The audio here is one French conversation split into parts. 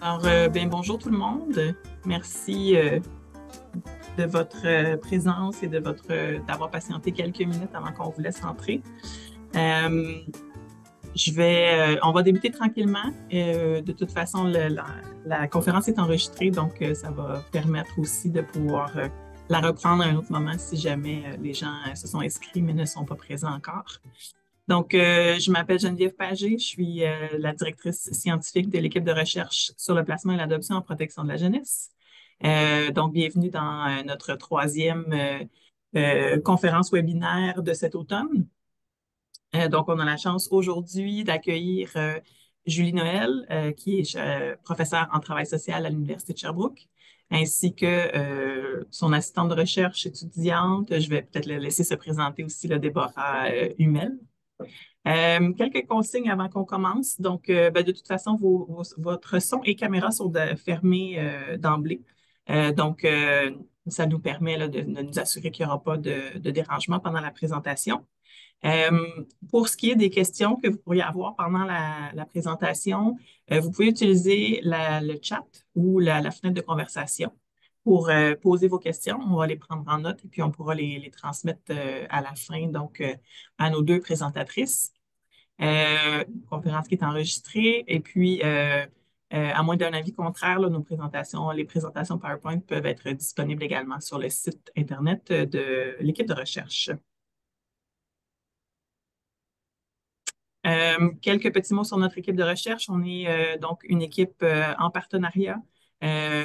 Alors, bonjour tout le monde. Merci de votre présence et d'avoir patienté quelques minutes avant qu'on vous laisse entrer. Euh, on va débuter tranquillement. De toute façon, la conférence est enregistrée, donc ça va permettre aussi de pouvoir la reprendre à un autre moment si jamais les gens se sont inscrits mais ne sont pas présents encore. Donc, je m'appelle Geneviève Pagé, je suis la directrice scientifique de l'équipe de recherche sur le placement et l'adoption en protection de la jeunesse. Donc, bienvenue dans notre troisième conférence webinaire de cet automne. Donc, on a la chance aujourd'hui d'accueillir Julie Noël, qui est professeure en travail social à l'Université de Sherbrooke, ainsi que son assistante de recherche étudiante. Je vais peut-être la laisser se présenter aussi, le Déborah Hummel. Quelques consignes avant qu'on commence. Donc, de toute façon, votre son et caméra sont fermés d'emblée. Donc, ça nous permet là, de nous assurer qu'il n'y aura pas de dérangement pendant la présentation. Pour ce qui est des questions que vous pourriez avoir pendant la présentation, vous pouvez utiliser le chat ou la fenêtre de conversation pour poser vos questions. On va les prendre en note et puis on pourra les transmettre à la fin, donc à nos deux présentatrices. Conférence qui est enregistrée. Et puis, à moins d'un avis contraire, là, les présentations PowerPoint peuvent être disponibles également sur le site Internet de l'équipe de recherche. Quelques petits mots sur notre équipe de recherche. On est donc une équipe en partenariat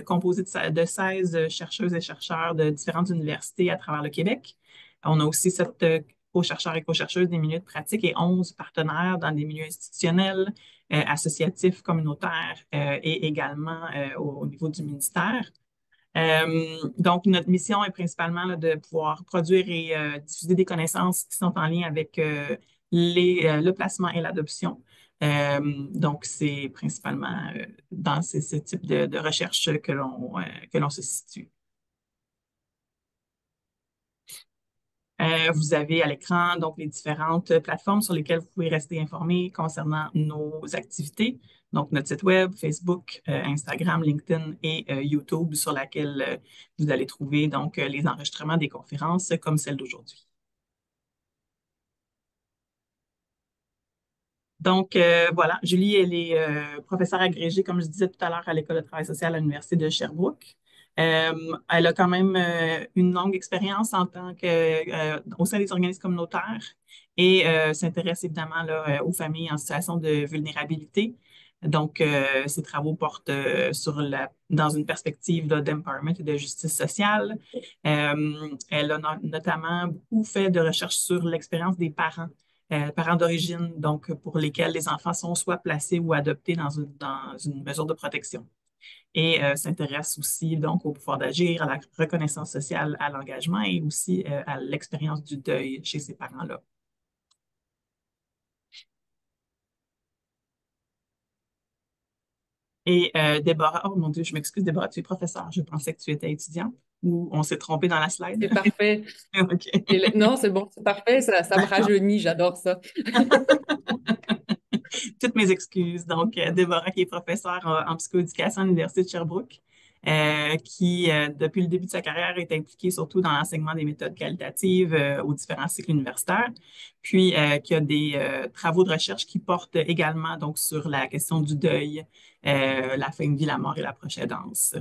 composée de 16 chercheuses et chercheurs de différentes universités à travers le Québec. On a aussi 7 co-chercheurs et co-chercheuses des milieux de pratique et 11 partenaires dans des milieux institutionnels, associatifs, communautaires et également au niveau du ministère. Donc, notre mission est principalement là, de pouvoir produire et diffuser des connaissances qui sont en lien avec le placement et l'adoption. Donc, c'est principalement dans ce type de recherche que l'on se situe. Vous avez à l'écran donc les différentes plateformes sur lesquelles vous pouvez rester informé concernant nos activités. Donc, notre site web, Facebook, Instagram, LinkedIn et YouTube sur laquelle vous allez trouver donc les enregistrements des conférences comme celle d'aujourd'hui. Donc, voilà, Julie, elle est professeure agrégée, comme je disais tout à l'heure, à l'École de travail social à l'Université de Sherbrooke. Euh, Elle a quand même une longue expérience au sein des organismes communautaires et s'intéresse évidemment là, aux familles en situation de vulnérabilité. Donc, ses travaux portent dans une perspective d'empowerment et de justice sociale. Elle a notamment beaucoup fait de recherches sur l'expérience des parents d'origine, donc pour lesquels les enfants sont soit placés ou adoptés dans une mesure de protection. Et s'intéresse aussi donc au pouvoir d'agir, à la reconnaissance sociale, à l'engagement et aussi à l'expérience du deuil chez ces parents-là. Et Déborah, oh mon Dieu, je m'excuse, Déborah, tu es professeure. Je pensais que tu étais étudiante ou on s'est trompé dans la slide. C'est parfait. OK. Non, c'est bon, c'est parfait. Ça me D'accord. rajeunit, j'adore ça. Toutes mes excuses. Donc, Déborah, qui est professeure en psychoéducation à l'Université de Sherbrooke, qui, depuis le début de sa carrière, est impliquée surtout dans l'enseignement des méthodes qualitatives aux différents cycles universitaires, puis qui a des travaux de recherche qui portent également donc sur la question du deuil, la fin de vie, la mort et la prochaine danse.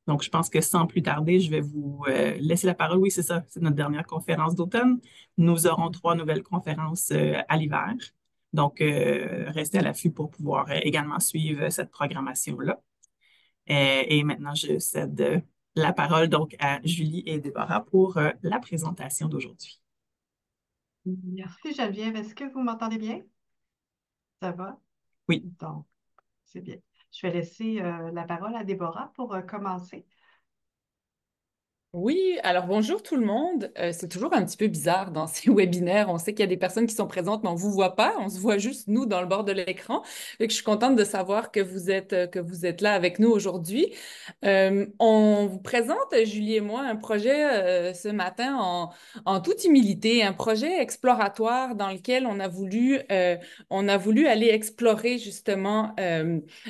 Donc, je pense que sans plus tarder, je vais vous laisser la parole. Oui, c'est ça, c'est notre dernière conférence d'automne. Nous aurons 3 nouvelles conférences à l'hiver. Donc, restez à l'affût pour pouvoir également suivre cette programmation-là. Et maintenant, je cède la parole donc à Julie et Déborah pour la présentation d'aujourd'hui. Merci Geneviève. Est-ce que vous m'entendez bien? Ça va? Oui. Donc, c'est bien. Je vais laisser la parole à Déborah pour commencer. Oui, alors bonjour tout le monde. C'est toujours un petit peu bizarre dans ces webinaires. On sait qu'il y a des personnes qui sont présentes, mais on ne vous voit pas. On se voit juste nous dans le bord de l'écran. Fait que je suis contente de savoir que vous êtes là avec nous aujourd'hui. On vous présente, Julie et moi, un projet ce matin en toute humilité, un projet exploratoire dans lequel on a voulu aller explorer justement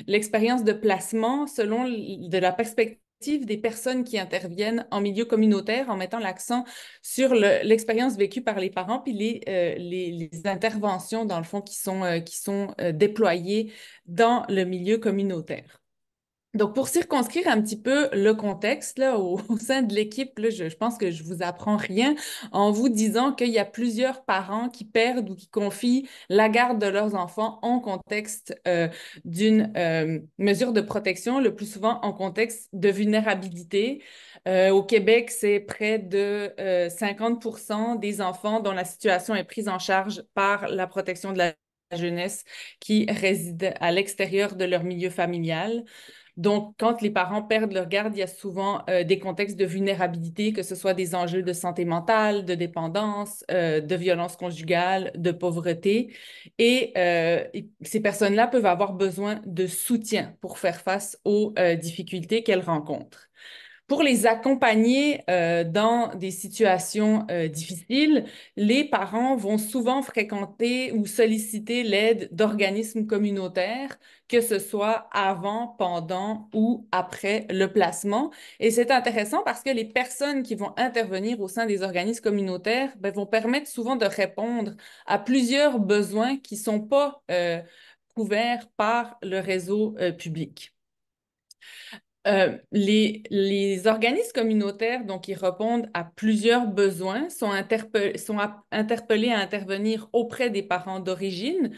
l'expérience de placement selon de la perspective des personnes qui interviennent en milieu communautaire en mettant l'accent sur l'expérience vécue par les parents puis les interventions, dans le fond, qui sont déployées dans le milieu communautaire. Donc, pour circonscrire un petit peu le contexte là, au sein de l'équipe, là, je pense que je vous apprends rien en vous disant qu'il y a plusieurs parents qui perdent ou qui confient la garde de leurs enfants en contexte d'une mesure de protection, le plus souvent en contexte de vulnérabilité. Au Québec, c'est près de 50% des enfants dont la situation est prise en charge par la protection de la jeunesse qui résident à l'extérieur de leur milieu familial. Donc, quand les parents perdent leur garde, il y a souvent des contextes de vulnérabilité, que ce soit des enjeux de santé mentale, de dépendance, de violence conjugale, de pauvreté. Et ces personnes-là peuvent avoir besoin de soutien pour faire face aux difficultés qu'elles rencontrent. Pour les accompagner dans des situations difficiles, les parents vont souvent fréquenter ou solliciter l'aide d'organismes communautaires, que ce soit avant, pendant ou après le placement. Et c'est intéressant parce que les personnes qui vont intervenir au sein des organismes communautaires ben, vont permettre souvent de répondre à plusieurs besoins qui ne sont pas couverts par le réseau public. Les organismes communautaires, donc, qui répondent à plusieurs besoins, sont interpellés à intervenir auprès des parents d'origine,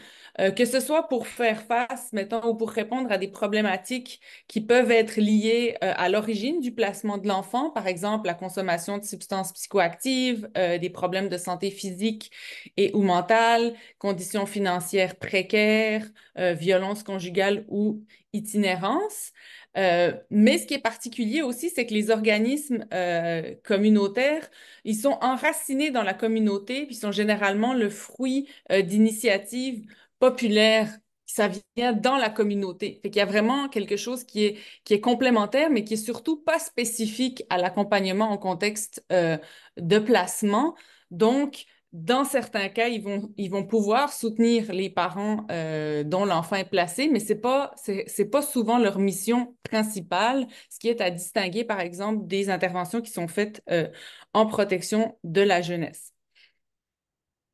que ce soit pour faire face, mettons, ou pour répondre à des problématiques qui peuvent être liées à l'origine du placement de l'enfant, par exemple la consommation de substances psychoactives, des problèmes de santé physique et ou mentale, conditions financières précaires, violence conjugale ou itinérance. Mais ce qui est particulier aussi, c'est que les organismes communautaires, ils sont enracinés dans la communauté, puis sont généralement le fruit d'initiatives populaires. Ça vient dans la communauté. Fait qu'il y a vraiment quelque chose qui est complémentaire, mais qui est surtout pas spécifique à l'accompagnement en contexte de placement. Donc, dans certains cas, ils vont pouvoir soutenir les parents dont l'enfant est placé, mais c'est pas souvent leur mission principale, ce qui est à distinguer, par exemple, des interventions qui sont faites en protection de la jeunesse.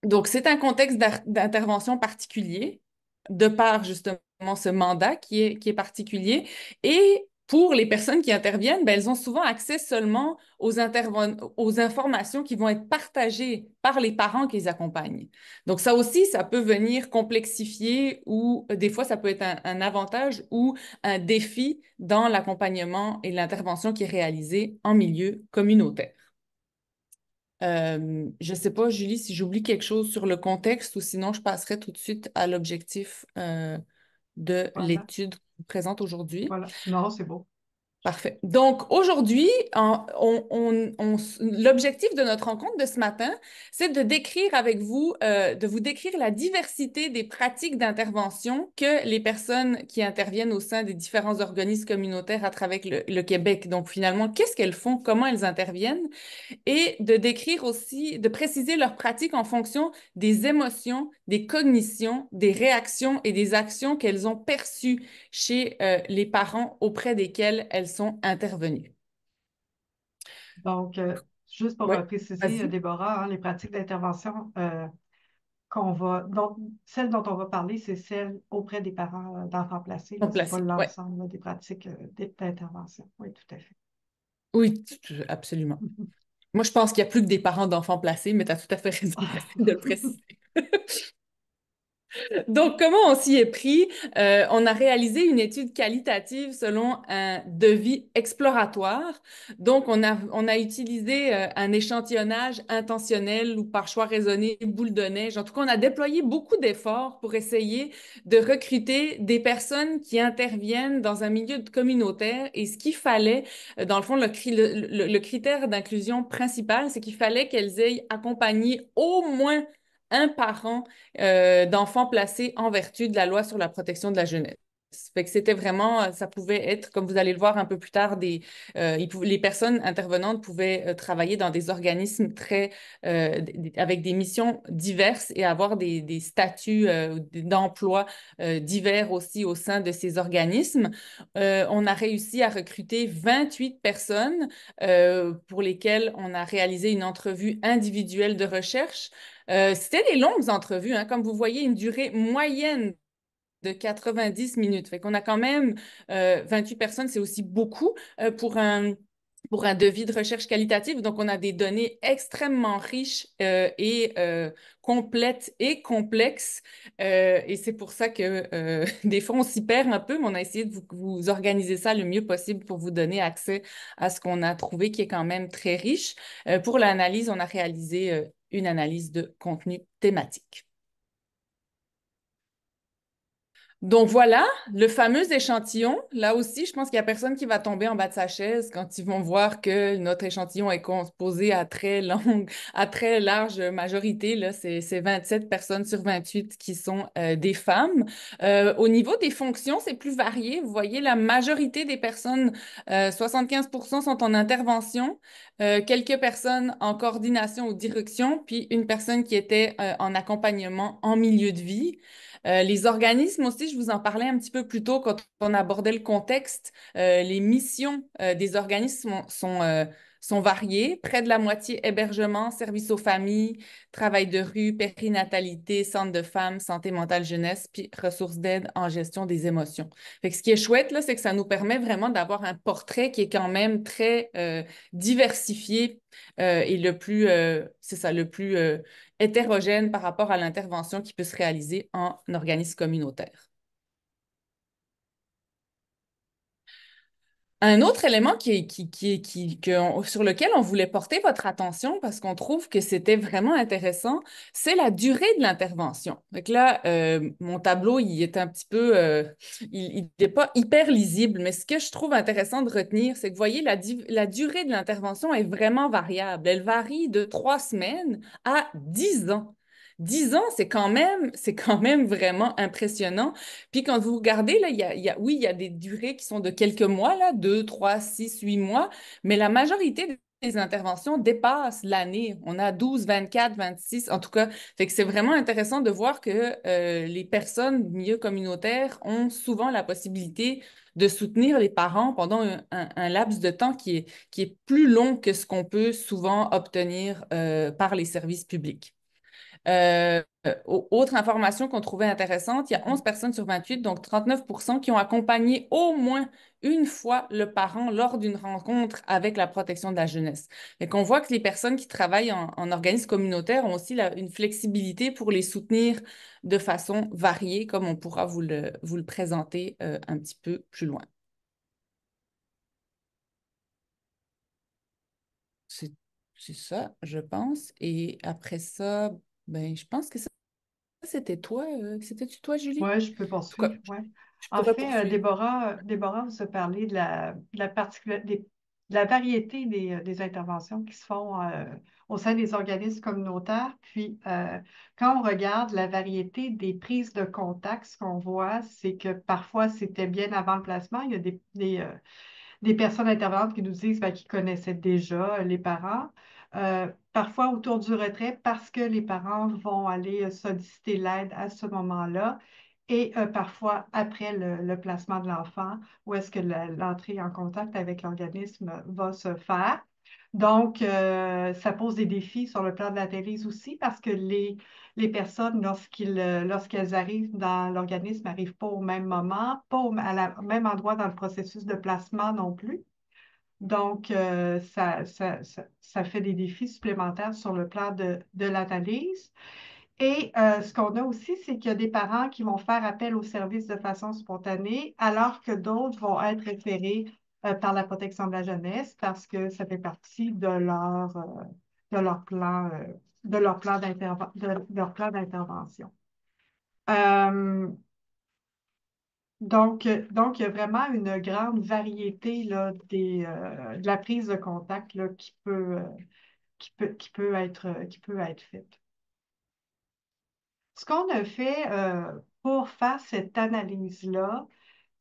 Donc, c'est un contexte d'intervention particulier, de par justement ce mandat qui est particulier. Et pour les personnes qui interviennent, ben, elles ont souvent accès seulement aux informations qui vont être partagées par les parents qui les accompagnent. Donc, ça aussi, ça peut venir complexifier ou des fois, ça peut être un avantage ou un défi dans l'accompagnement et l'intervention qui est réalisée en milieu communautaire. Je ne sais pas, Julie, si j'oublie quelque chose sur le contexte ou sinon je passerai tout de suite à l'objectif de Voilà, l'étude présente aujourd'hui. voilà. Non, c'est beau. Parfait. Donc, aujourd'hui, l'objectif de notre rencontre de ce matin, c'est de décrire avec vous, de vous décrire la diversité des pratiques d'intervention que les personnes qui interviennent au sein des différents organismes communautaires à travers le Québec. Donc, finalement, qu'est-ce qu'elles font, comment elles interviennent, et de décrire aussi, de préciser leurs pratiques en fonction des émotions, des cognitions, des réactions et des actions qu'elles ont perçues chez les parents auprès desquels elles sont intervenues. Donc, juste pour Oui, préciser, vas-y. Déborah, hein, les pratiques d'intervention celles dont on va parler, c'est celles auprès des parents d'enfants placés. Sont C'est pas placés. Oui, l'ensemble là, des pratiques d'intervention. Oui, tout à fait. oui, absolument. Moi, je pense qu'il n'y a plus que des parents d'enfants placés, mais tu as tout à fait raison. Merci de le préciser. Donc, comment on s'y est pris? On a réalisé une étude qualitative selon un devis exploratoire. Donc, on a utilisé un échantillonnage intentionnel ou par choix raisonné, boule de neige. En tout cas, on a déployé beaucoup d'efforts pour essayer de recruter des personnes qui interviennent dans un milieu communautaire. Et ce qu'il fallait, dans le fond, le critère d'inclusion principal, c'est qu'il fallait qu'elles aient accompagné au moins un parent d'enfants placés en vertu de la loi sur la protection de la jeunesse. Fait que c'était vraiment, ça pouvait être, comme vous allez le voir un peu plus tard, les personnes intervenantes pouvaient travailler dans des organismes avec des missions diverses et avoir des statuts d'emploi divers aussi au sein de ces organismes. On a réussi à recruter 28 personnes pour lesquelles on a réalisé une entrevue individuelle de recherche. C'était des longues entrevues, hein, comme vous voyez, une durée moyenne de 90 minutes. Fait qu'on a quand même 28 personnes, c'est aussi beaucoup pour un devis de recherche qualitative. Donc, on a des données extrêmement riches et complètes et complexes. Et c'est pour ça que des fois, on s'y perd un peu, mais on a essayé de vous organiser ça le mieux possible pour vous donner accès à ce qu'on a trouvé qui est quand même très riche. Pour l'analyse, on a réalisé une analyse de contenu thématique. Donc voilà, le fameux échantillon. Là aussi, je pense qu'il n'y a personne qui va tomber en bas de sa chaise quand ils vont voir que notre échantillon est composé à très large majorité. Là, c'est 27 personnes sur 28 qui sont des femmes. Au niveau des fonctions, c'est plus varié. Vous voyez, la majorité des personnes, 75% sont en intervention, quelques personnes en coordination ou direction, puis une personne qui était en accompagnement en milieu de vie. Les organismes aussi, je vous en parlais un petit peu plus tôt quand on abordait le contexte. Les missions des organismes sont variées. Près de la moitié hébergement, services aux familles, travail de rue, périnatalité, centre de femmes, santé mentale jeunesse, puis ressources d'aide en gestion des émotions. Fait que ce qui est chouette, là, c'est que ça nous permet vraiment d'avoir un portrait qui est quand même très diversifié et c'est ça, le plus hétérogène par rapport à l'intervention qui peut se réaliser en organisme communautaire. Un autre élément sur lequel on voulait porter votre attention parce qu'on trouve que c'était vraiment intéressant, c'est la durée de l'intervention. Donc là, mon tableau, il est un petit peu, il n'est pas hyper lisible, mais ce que je trouve intéressant de retenir, c'est que vous voyez, la durée de l'intervention est vraiment variable. Elle varie de 3 semaines à 10 ans. 10 ans, c'est quand même vraiment impressionnant. Puis quand vous regardez, là, oui, il y a des durées qui sont de quelques mois, là, 2, 3, 6, 8 mois, mais la majorité des interventions dépassent l'année. On a 12, 24, 26, en tout cas. Fait que c'est vraiment intéressant de voir que les personnes du milieu communautaire ont souvent la possibilité de soutenir les parents pendant un laps de temps qui est plus long que ce qu'on peut souvent obtenir par les services publics. Autre information qu'on trouvait intéressante, il y a 11 personnes sur 28, donc 39%, qui ont accompagné au moins une fois le parent lors d'une rencontre avec la protection de la jeunesse. Et qu'on voit que les personnes qui travaillent en organismes communautaires ont aussi une flexibilité pour les soutenir de façon variée, comme on pourra vous le présenter un petit peu plus loin. C'est c'est ça, je pense. Et après ça, ben, je pense que ça, c'était toi. C'était-tu toi, Julie? Oui, je peux En tout cas, poursuivre. Ouais. je En pourrais fait, poursuivre. Déborah vous a parlé de la variété des interventions qui se font au sein des organismes communautaires. Puis, quand on regarde la variété des prises de contact, ce qu'on voit, c'est que parfois, c'était bien avant le placement. Il y a des personnes intervenantes qui nous disent qu'ils connaissaient déjà les parents. Parfois autour du retrait parce que les parents vont aller solliciter l'aide à ce moment-là et parfois après le placement de l'enfant où est-ce que l'entrée en contact avec l'organisme va se faire. Donc, ça pose des défis sur le plan de l'analyse aussi parce que les personnes, lorsqu'elles arrivent dans l'organisme, n'arrivent pas au même moment, pas au même endroit dans le processus de placement non plus. Donc, ça fait des défis supplémentaires sur le plan de l'analyse. Et ce qu'on a aussi, c'est qu'il y a des parents qui vont faire appel au service de façon spontanée, alors que d'autres vont être référés par la protection de la jeunesse parce que ça fait partie de leur plan, de leur plan d'intervention. Euh, donc, il y a vraiment une grande variété là, de la prise de contact là, qui peut être faite. Ce qu'on a fait pour faire cette analyse-là,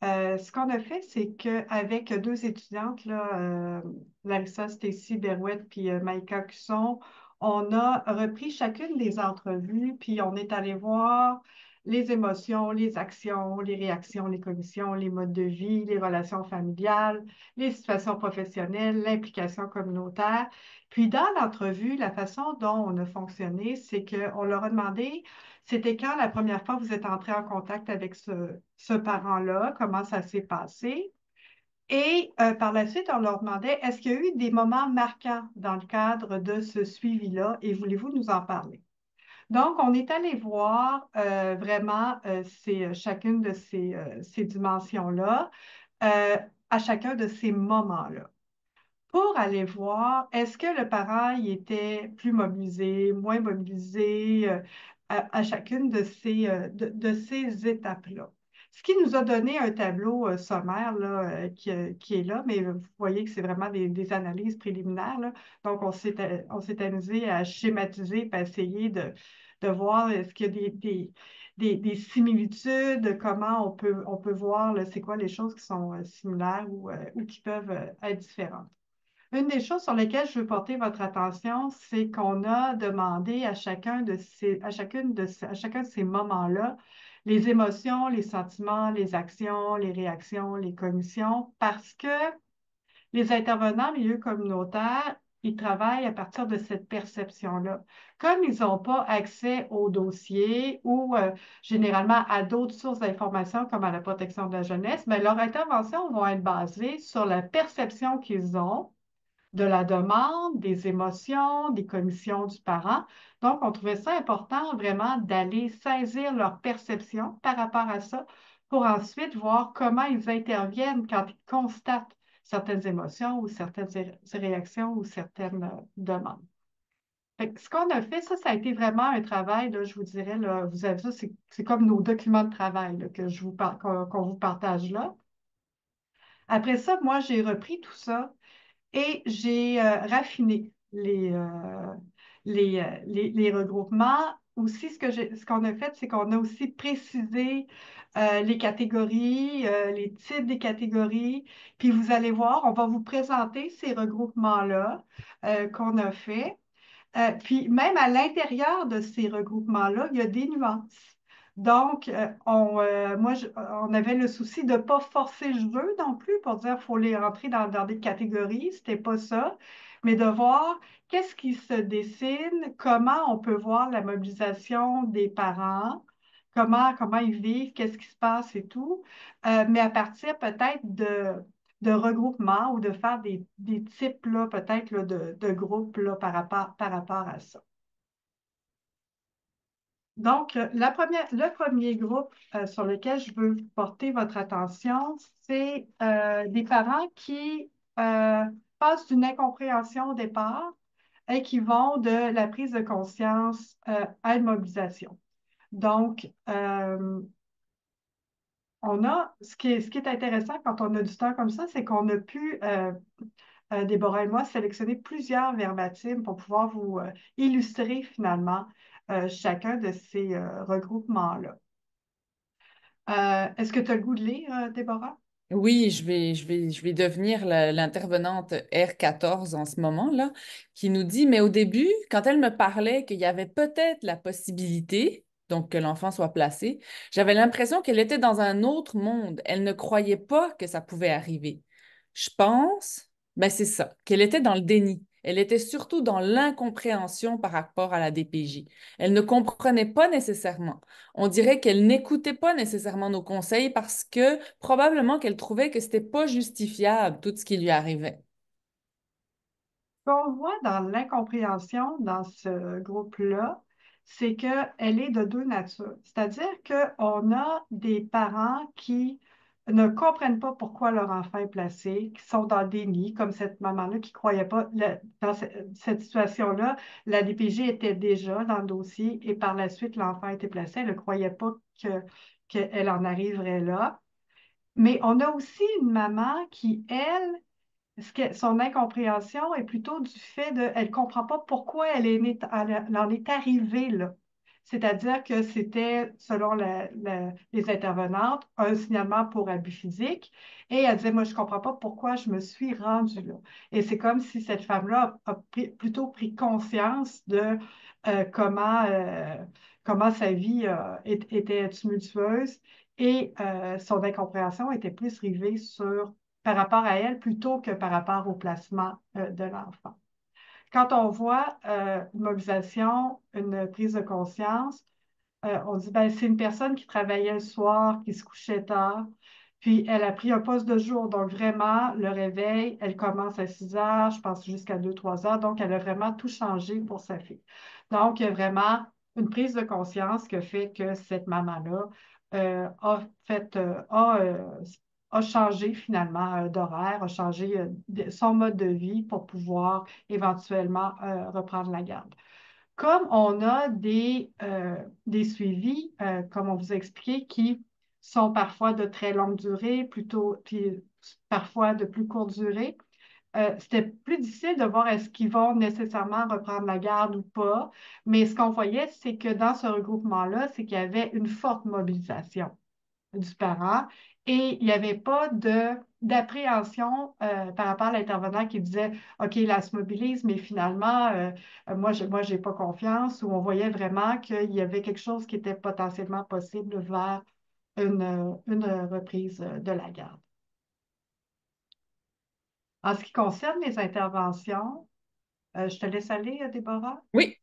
ce qu'on a fait, c'est qu'avec deux étudiantes, là, Larissa Stacy Berouette puis Maïka Cusson, on a repris chacune des entrevues, puis on est allé voir les émotions, les actions, les réactions, les cognitions, les modes de vie, les relations familiales, les situations professionnelles, l'implication communautaire. Puis dans l'entrevue, la façon dont on a fonctionné, c'est qu'on leur a demandé c'était quand la première fois que vous êtes entré en contact avec ce parent-là? Comment ça s'est passé? Et par la suite, on leur demandait, est-ce qu'il y a eu des moments marquants dans le cadre de ce suivi-là et voulez-vous nous en parler? Donc, on est allé voir vraiment chacune de ces dimensions-là à chacun de ces moments-là pour aller voir est-ce que le parent il était plus mobilisé, moins mobilisé à chacune de ces étapes-là. Ce qui nous a donné un tableau sommaire là, qui est là, mais vous voyez que c'est vraiment des analyses préliminaires, là. Donc, on s'est amusé à schématiser et à essayer de voir est-ce qu'il y a des similitudes, comment on peut voir c'est quoi les choses qui sont similaires ou qui peuvent être différentes. Une des choses sur lesquelles je veux porter votre attention, c'est qu'on a demandé à chacun de à chacun de ces moments-là, les émotions, les sentiments, les actions, les réactions, les cognitions, parce que les intervenants en milieu communautaire, ils travaillent à partir de cette perception-là. Comme ils n'ont pas accès au dossier ou généralement à d'autres sources d'informations comme à la protection de la jeunesse, mais leurs interventions vont être basées sur la perception qu'ils ont de la demande, des émotions, des commissions du parent. Donc, on trouvait ça important vraiment d'aller saisir leur perception par rapport à ça pour ensuite voir comment ils interviennent quand ils constatent certaines émotions ou certaines réactions ou certaines demandes. Fait que ce qu'on a fait, ça a été vraiment un travail, là, je vous dirais, là, vous avez ça, c'est comme nos documents de travail là, que qu'on vous partage là. Après ça, moi, j'ai repris tout ça et j'ai raffiné les regroupements. Aussi, ce qu'on a fait, c'est qu'on a aussi précisé les catégories, les types des catégories. Puis vous allez voir, on va vous présenter ces regroupements-là qu'on a fait. Puis même à l'intérieur de ces regroupements-là, il y a des nuances. Donc, on avait le souci de ne pas forcer le jeu non plus pour dire qu'il faut les rentrer dans des catégories. C'était pas ça. Mais de voir qu'est-ce qui se dessine, comment on peut voir la mobilisation des parents, comment ils vivent, qu'est-ce qui se passe et tout. Mais à partir peut-être de regroupements ou de faire des types là, peut-être là, de groupes là, par rapport à ça. Donc, le premier groupe sur lequel je veux porter votre attention, c'est des parents qui passent d'une incompréhension au départ et qui vont de la prise de conscience à une mobilisation. Donc, ce qui est intéressant quand on a du temps comme ça, c'est qu'on a pu Déborah et moi, sélectionner plusieurs verbatim pour pouvoir vous illustrer finalement chacun de ces regroupements-là. Est-ce que tu as le goût de lire, Déborah? Oui, je vais devenir l'intervenante R14 en ce moment-là, qui nous dit, mais au début, quand elle me parlait qu'il y avait peut-être la possibilité, donc que l'enfant soit placé, j'avais l'impression qu'elle était dans un autre monde. Elle ne croyait pas que ça pouvait arriver. Je pense, ben c'est ça, qu'elle était dans le déni. Elle était surtout dans l'incompréhension par rapport à la DPJ. Elle ne comprenait pas nécessairement. On dirait qu'elle n'écoutait pas nécessairement nos conseils parce que probablement qu'elle trouvait que c'était pas justifiable tout ce qui lui arrivait. Ce qu'on voit dans l'incompréhension dans ce groupe-là, c'est qu'elle est de deux natures. C'est-à-dire qu'on a des parents qui ne comprennent pas pourquoi leur enfant est placé, qui sont dans le déni, comme cette maman-là qui ne croyait pas. Dans cette situation-là, la DPJ était déjà dans le dossier et par la suite, l'enfant a été placé. Elle ne croyait pas qu'elle en arriverait là. Mais on a aussi une maman qui, elle, son incompréhension est plutôt du fait de, elle ne comprend pas pourquoi elle en est arrivée là. C'est-à-dire que c'était, selon les intervenantes, un signalement pour abus physique. Et elle disait, moi, je ne comprends pas pourquoi je me suis rendue là. Et c'est comme si cette femme-là a plutôt pris conscience de comment sa vie était tumultueuse et son incompréhension était plus rivée par rapport à elle plutôt que par rapport au placement de l'enfant. Quand on voit une mobilisation, une prise de conscience, on dit ben, c'est une personne qui travaillait le soir, qui se couchait tard, puis elle a pris un poste de jour. Donc vraiment, le réveil, elle commence à 6 heures, je pense jusqu'à 2, 3 heures. Donc, elle a vraiment tout changé pour sa fille. Donc, il y a vraiment une prise de conscience qui fait que cette maman-là a changé finalement d'horaire, a changé son mode de vie pour pouvoir éventuellement reprendre la garde. Comme on a des suivis, comme on vous a expliqué, qui sont parfois de très longue durée, puis parfois de plus courte durée, c'était plus difficile de voir est-ce qu'ils vont nécessairement reprendre la garde ou pas. Mais ce qu'on voyait, c'est que dans ce regroupement-là, c'est qu'il y avait une forte mobilisation du parent et il n'y avait pas d'appréhension par rapport à l'intervenant qui disait OK, là, elle se mobilise, mais finalement, moi, j'ai pas confiance, où on voyait vraiment qu'il y avait quelque chose qui était potentiellement possible vers une reprise de la garde. En ce qui concerne les interventions, je te laisse aller, Déborah. Oui,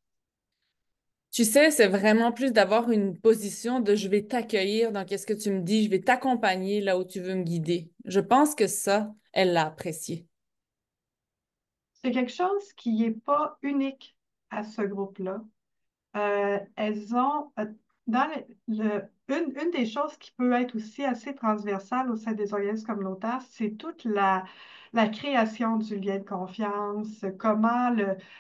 tu sais, c'est vraiment plus d'avoir une position de je vais t'accueillir dans qu'est-ce que tu me dis, je vais t'accompagner là où tu veux me guider. Je pense que ça, elle l'a apprécié. C'est quelque chose qui n'est pas unique à ce groupe-là. Elles ont, dans une des choses qui peut être aussi assez transversale au sein des organismes communautaires, c'est toute la création du lien de confiance, comment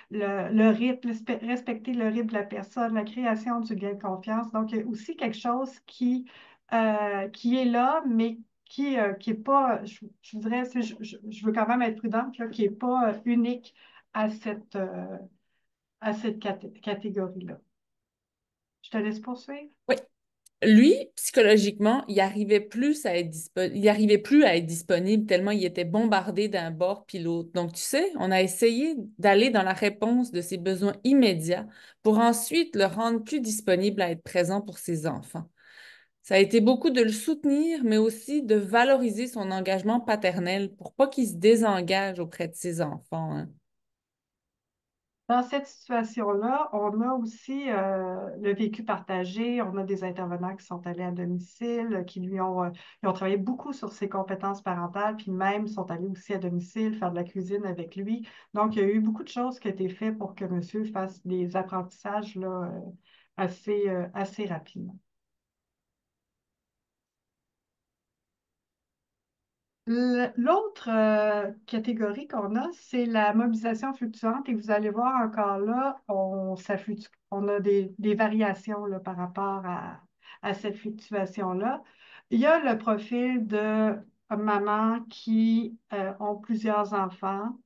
le rythme, respecter le rythme de la personne, la création du lien de confiance. Donc, il y a aussi quelque chose qui est là, mais qui est pas, je dirais, je veux quand même être prudente, là, qui n'est pas unique à cette catégorie-là. Je te laisse poursuivre. Oui. Lui, psychologiquement, il arrivait plus à être disponible tellement il était bombardé d'un bord puis l'autre. Donc, tu sais, on a essayé d'aller dans la réponse de ses besoins immédiats pour ensuite le rendre plus disponible à être présent pour ses enfants. Ça a été beaucoup de le soutenir, mais aussi de valoriser son engagement paternel pour pas qu'il se désengage auprès de ses enfants, hein. Dans cette situation-là, on a aussi le vécu partagé. On a des intervenants qui sont allés à domicile, ils ont travaillé beaucoup sur ses compétences parentales, puis même sont allés aussi à domicile faire de la cuisine avec lui. Donc, il y a eu beaucoup de choses qui ont été faites pour que monsieur fasse des apprentissages là, assez rapidement. L'autre catégorie qu'on a, c'est la mobilisation fluctuante et vous allez voir encore là, on a des variations là, par rapport à cette fluctuation-là. Il y a le profil de mamans qui ont plusieurs enfants,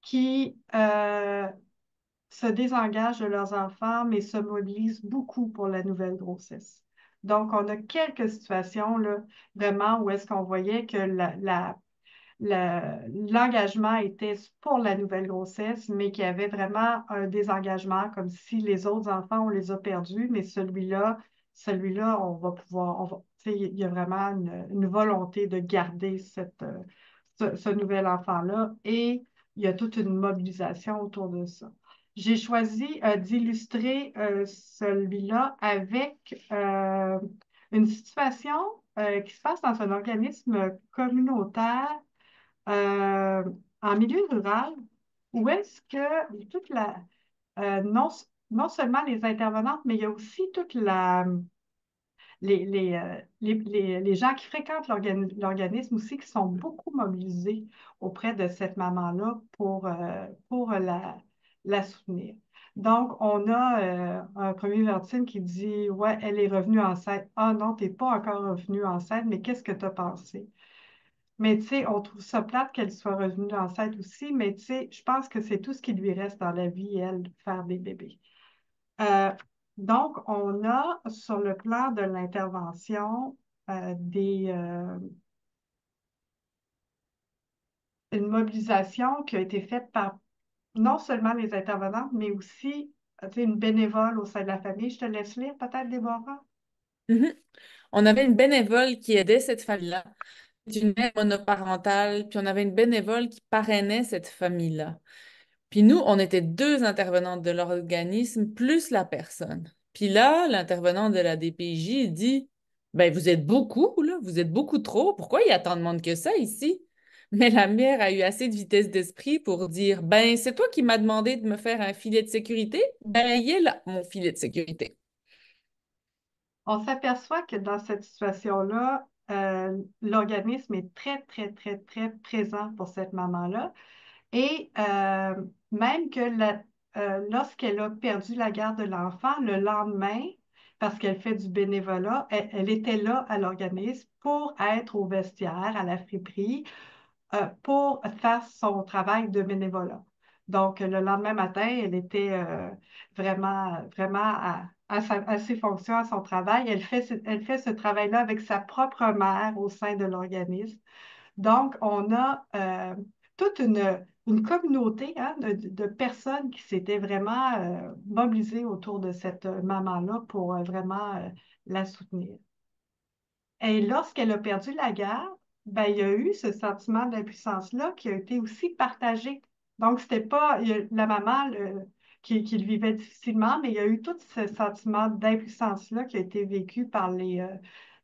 qui se désengagent de leurs enfants, mais se mobilisent beaucoup pour la nouvelle grossesse. Donc, on a quelques situations là, vraiment où est-ce qu'on voyait que l'engagement était pour la nouvelle grossesse, mais qu'il y avait vraiment un désengagement, comme si les autres enfants, on les a perdus, mais celui-là, tu sais, il y a vraiment une volonté de garder ce nouvel enfant-là et il y a toute une mobilisation autour de ça. J'ai choisi d'illustrer celui-là avec une situation qui se passe dans un organisme communautaire euh, en milieu rural où est-ce que toute la non, non seulement les intervenantes, mais il y a aussi toute les gens qui fréquentent l'organisme aussi, qui sont beaucoup mobilisés auprès de cette maman-là pour la soutenir. Donc, on a un premier vertine qui dit, ouais, elle est revenue enceinte. Ah non, tu n'es pas encore revenue enceinte, mais qu'est-ce que tu as pensé? Mais tu sais, on trouve ça plate qu'elle soit revenue enceinte aussi, mais tu sais, je pense que c'est tout ce qui lui reste dans la vie, elle, faire des bébés. Euh, donc, on a sur le plan de l'intervention une mobilisation qui a été faite par non seulement les intervenantes, mais aussi tu sais, une bénévole au sein de la famille. Je te laisse lire peut-être, Déborah. Mhm. On avait une bénévole qui aidait cette famille-là. C'est une mère monoparentale, puis on avait une bénévole qui parrainait cette famille-là. Puis nous, on était deux intervenantes de l'organisme plus la personne. Puis là, l'intervenante de la DPJ dit, ben vous êtes beaucoup, là, vous êtes beaucoup trop. Pourquoi il y a tant de monde que ça ici? Mais la mère a eu assez de vitesse d'esprit pour dire, ben c'est toi qui m'as demandé de me faire un filet de sécurité. Ben il est là, mon filet de sécurité. On s'aperçoit que dans cette situation-là, l'organisme est très, très, très, très présent pour cette maman-là. Et même que lorsqu'elle a perdu la garde de l'enfant, le lendemain, parce qu'elle fait du bénévolat, elle était là à l'organisme pour être au vestiaire, à la friperie, pour faire son travail de bénévolat. Donc, le lendemain matin, elle était vraiment, vraiment à ses fonctions, à son travail. Elle fait ce travail-là avec sa propre mère au sein de l'organisme. Donc, on a toute une communauté hein, de personnes qui s'étaient vraiment mobilisées autour de cette maman-là pour vraiment la soutenir. Et lorsqu'elle a perdu la garde, ben, il y a eu ce sentiment d'impuissance-là qui a été aussi partagé. Donc, c'était pas la maman qui le vivait difficilement, mais il y a eu tout ce sentiment d'impuissance-là qui a été vécu par les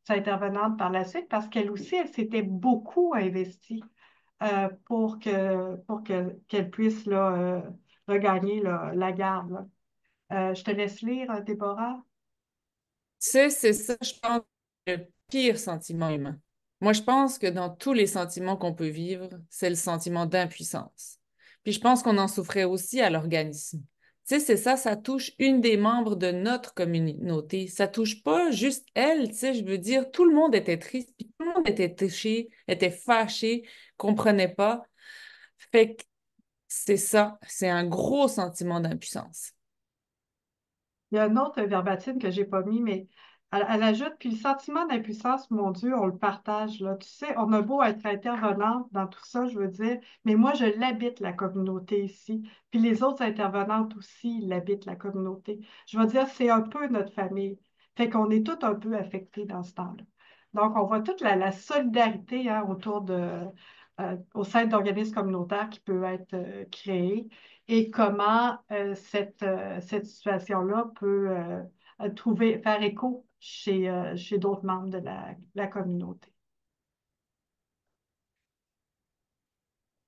intervenantes par la suite, parce qu'elle aussi, elle s'était beaucoup investie qu'elle puisse là, regagner là, la garde. Là. Je te laisse lire, Déborah. Tu sais, c'est ça, je pense, le pire sentiment humain. Moi, je pense que dans tous les sentiments qu'on peut vivre, c'est le sentiment d'impuissance. Puis je pense qu'on en souffrait aussi à l'organisme. Tu sais, c'est ça, ça touche une des membres de notre communauté. Ça touche pas juste elle, tu sais, je veux dire, tout le monde était triste, puis tout le monde était touché, était fâché, comprenait pas. Fait que c'est ça, c'est un gros sentiment d'impuissance. Il y a un autre verbatim que j'ai pas mis, mais elle ajoute, puis le sentiment d'impuissance, mon Dieu, on le partage, là. Tu sais, on a beau être intervenante dans tout ça, je veux dire, mais moi, je l'habite, la communauté ici. Puis les autres intervenantes aussi, ils l'habitent, la communauté. Je veux dire, c'est un peu notre famille. Fait qu'on est tous un peu affectés dans ce temps-là. Donc, on voit toute la solidarité hein, au sein d'organismes communautaires qui peut être créée et comment cette situation-là peut faire écho chez d'autres membres de la communauté.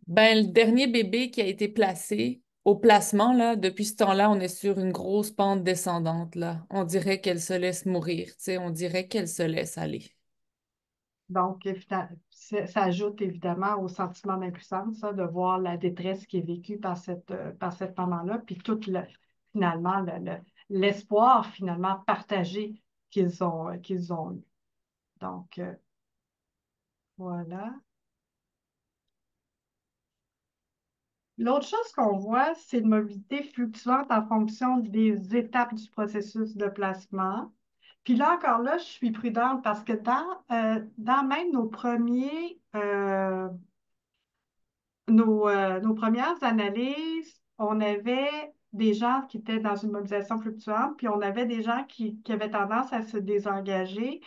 Ben, le dernier bébé qui a été placé au placement, là, depuis ce temps-là, on est sur une grosse pente descendante, là. On dirait qu'elle se laisse mourir, tu sais, on dirait qu'elle se laisse aller. Donc, ça ajoute évidemment au sentiment d'impuissance, ça, de voir la détresse qui est vécue par cette maman-là, puis finalement l'espoir finalement partagé qu'ils ont eu. Donc, voilà. L'autre chose qu'on voit, c'est une mobilité fluctuante en fonction des étapes du processus de placement. Puis là encore là, je suis prudente parce que dans même nos premières analyses, on avait des gens qui étaient dans une mobilisation fluctuante, puis on avait des gens qui avaient tendance à se désengager.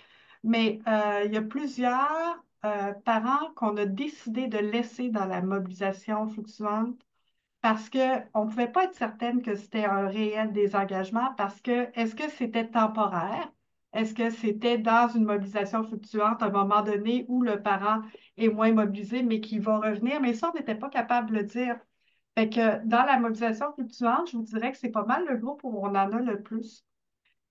Mais il y a plusieurs parents qu'on a décidé de laisser dans la mobilisation fluctuante parce qu'on ne pouvait pas être certaine que c'était un réel désengagement parce que est-ce que c'était temporaire? Est-ce que c'était dans une mobilisation fluctuante à un moment donné où le parent est moins mobilisé mais qui va revenir? Mais ça, on n'était pas capable de le dire. Fait que dans la mobilisation fluctuante, je vous dirais que c'est pas mal le groupe où on en a le plus.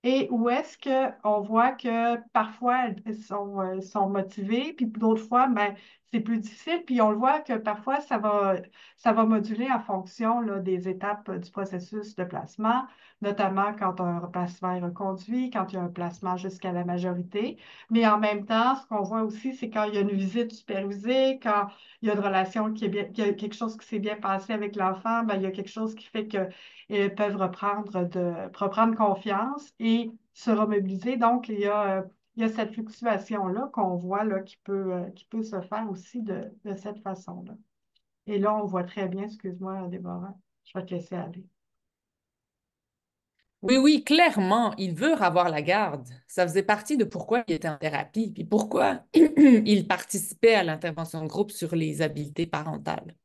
Et où est-ce qu'on voit que parfois elles sont motivées, puis d'autres fois, ben, c'est plus difficile. Puis on le voit que parfois, ça va moduler en fonction là, des étapes du processus de placement, notamment quand un placement est reconduit, quand il y a un placement jusqu'à la majorité. Mais en même temps, ce qu'on voit aussi, c'est quand il y a une visite supervisée, quand il y a une relation qui est bien, qu'il y a quelque chose qui s'est bien passé avec l'enfant, ben, il y a quelque chose qui fait que peuvent reprendre confiance et se remobiliser. Donc, il y a cette fluctuation-là qu'on voit là, qui peut se faire aussi de cette façon-là. Et là, on voit très bien, excuse-moi, Déborah, je vais te laisser aller. Oui, oui, clairement, il veut avoir la garde. Ça faisait partie de pourquoi il était en thérapie, puis pourquoi il participait à l'intervention de groupe sur les habiletés parentales.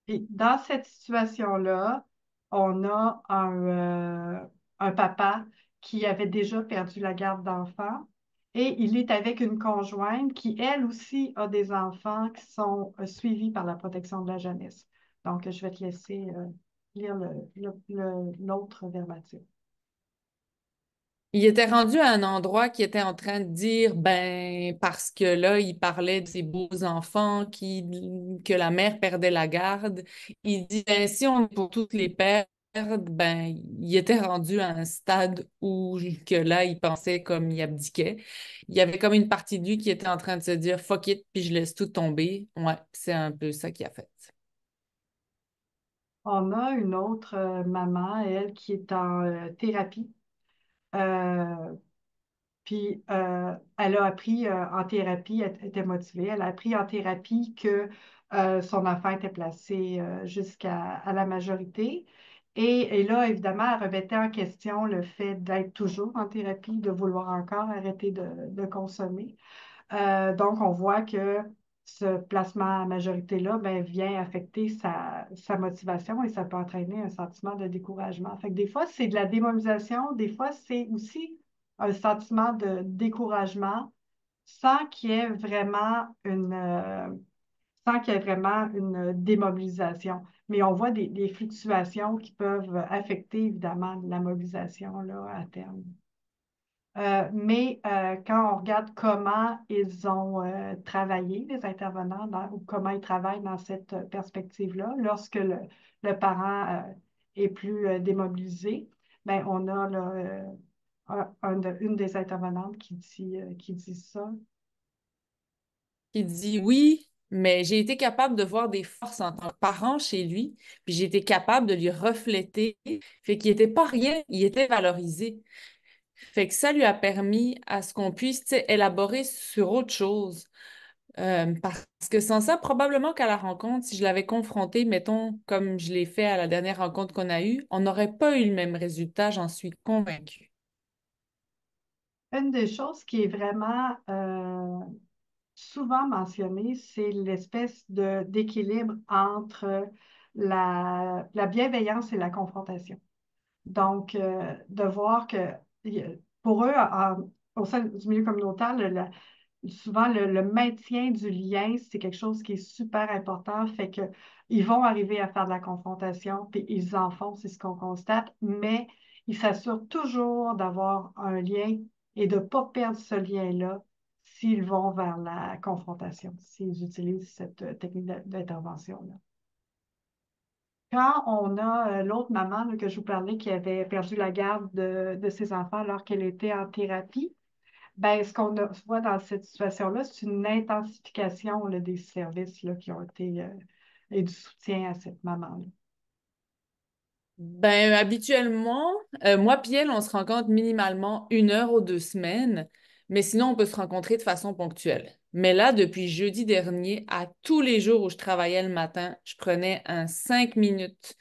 Et dans cette situation-là, on a un papa qui avait déjà perdu la garde d'enfants et il est avec une conjointe qui, elle aussi, a des enfants qui sont suivis par la protection de la jeunesse. Donc, je vais te laisser lire l'autre verbatim. Il était rendu à un endroit qui était en train de dire, ben, parce que là, il parlait de ses beaux enfants que la mère perdait la garde. Il dit, ben, si on est pour toutes les perdre, ben, il était rendu à un stade où que là, il pensait comme il abdiquait. Il y avait comme une partie de lui qui était en train de se dire, fuck it, puis je laisse tout tomber. Ouais, c'est un peu ça qu'il a fait. On a une autre maman, elle, qui est en thérapie. Euh, Puis, elle a appris en thérapie, elle était motivée, elle a appris en thérapie que son enfant était placé jusqu'à à la majorité. Et là, évidemment, elle remettait en question le fait d'être toujours en thérapie, de vouloir encore arrêter de consommer. Donc, on voit que ce placement à majorité-là ben, vient affecter sa motivation et ça peut entraîner un sentiment de découragement. Fait que des fois, c'est de la démobilisation, des fois, c'est aussi un sentiment de découragement sans qu'il y ait vraiment sans qu'il y ait vraiment une démobilisation. Mais on voit des fluctuations qui peuvent affecter évidemment la mobilisation là, à terme. Mais quand on regarde comment ils ont travaillé, les intervenants, ou comment ils travaillent dans cette perspective-là, lorsque le parent est plus démobilisé, ben, on a là, une des intervenantes qui dit ça. Il dit oui, mais j'ai été capable de voir des forces en tant que parent chez lui, puis j'ai été capable de lui refléter. Fait qu'il n'était pas rien, il était valorisé. Fait que ça lui a permis à ce qu'on puisse, tu sais, élaborer sur autre chose. Parce que sans ça, probablement qu'à la rencontre, si je l'avais confronté, mettons, comme je l'ai fait à la dernière rencontre qu'on a eue, on n'aurait pas eu le même résultat, j'en suis convaincue. Une des choses qui est vraiment souvent mentionnée, c'est l'espèce d'équilibre entre la bienveillance et la confrontation. Donc, de voir que pour eux, au sein du milieu communautaire, souvent le maintien du lien, c'est quelque chose qui est super important. Fait que ils vont arriver à faire de la confrontation, puis ils en font, c'est ce qu'on constate, mais ils s'assurent toujours d'avoir un lien et de ne pas perdre ce lien-là s'ils vont vers la confrontation, s'ils utilisent cette technique d'intervention-là. Quand on a l'autre maman là, que je vous parlais qui avait perdu la garde de ses enfants alors qu'elle était en thérapie, ben, voit dans cette situation-là, c'est une intensification là, des services là, qui ont été et du soutien à cette maman-là. Ben, habituellement, moi puis elle, on se rencontre minimalement 1 heure ou 2 semaines, mais sinon, on peut se rencontrer de façon ponctuelle. Mais là, depuis jeudi dernier, à tous les jours où je travaillais le matin, je prenais un 5 minutes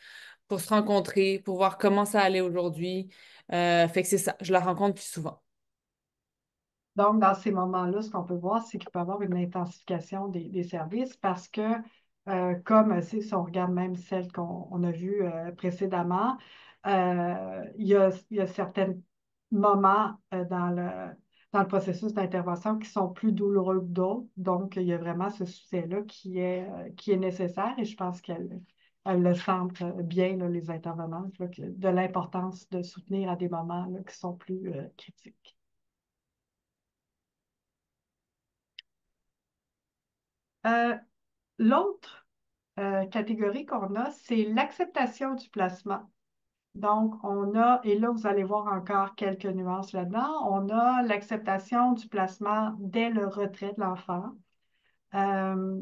pour se rencontrer, pour voir comment ça allait aujourd'hui. Fait que c'est ça, je la rencontre plus souvent. Donc, dans ces moments-là, ce qu'on peut voir, c'est qu'il peut y avoir une intensification des services parce que, comme si on regarde même celle qu'on a vue précédemment, il y a certains moments dans le processus d'intervention qui sont plus douloureux que d'autres. Donc, il y a vraiment ce soutien-là qui est nécessaire et je pense qu'elle le sentent bien, là, les intervenantes, là, de l'importance de soutenir à des moments là, qui sont plus critiques. Euh, L'autre catégorie qu'on a, c'est l'acceptation du placement. Donc, on a, et là, vous allez voir encore quelques nuances là-dedans, on a l'acceptation du placement dès le retrait de l'enfant. Euh,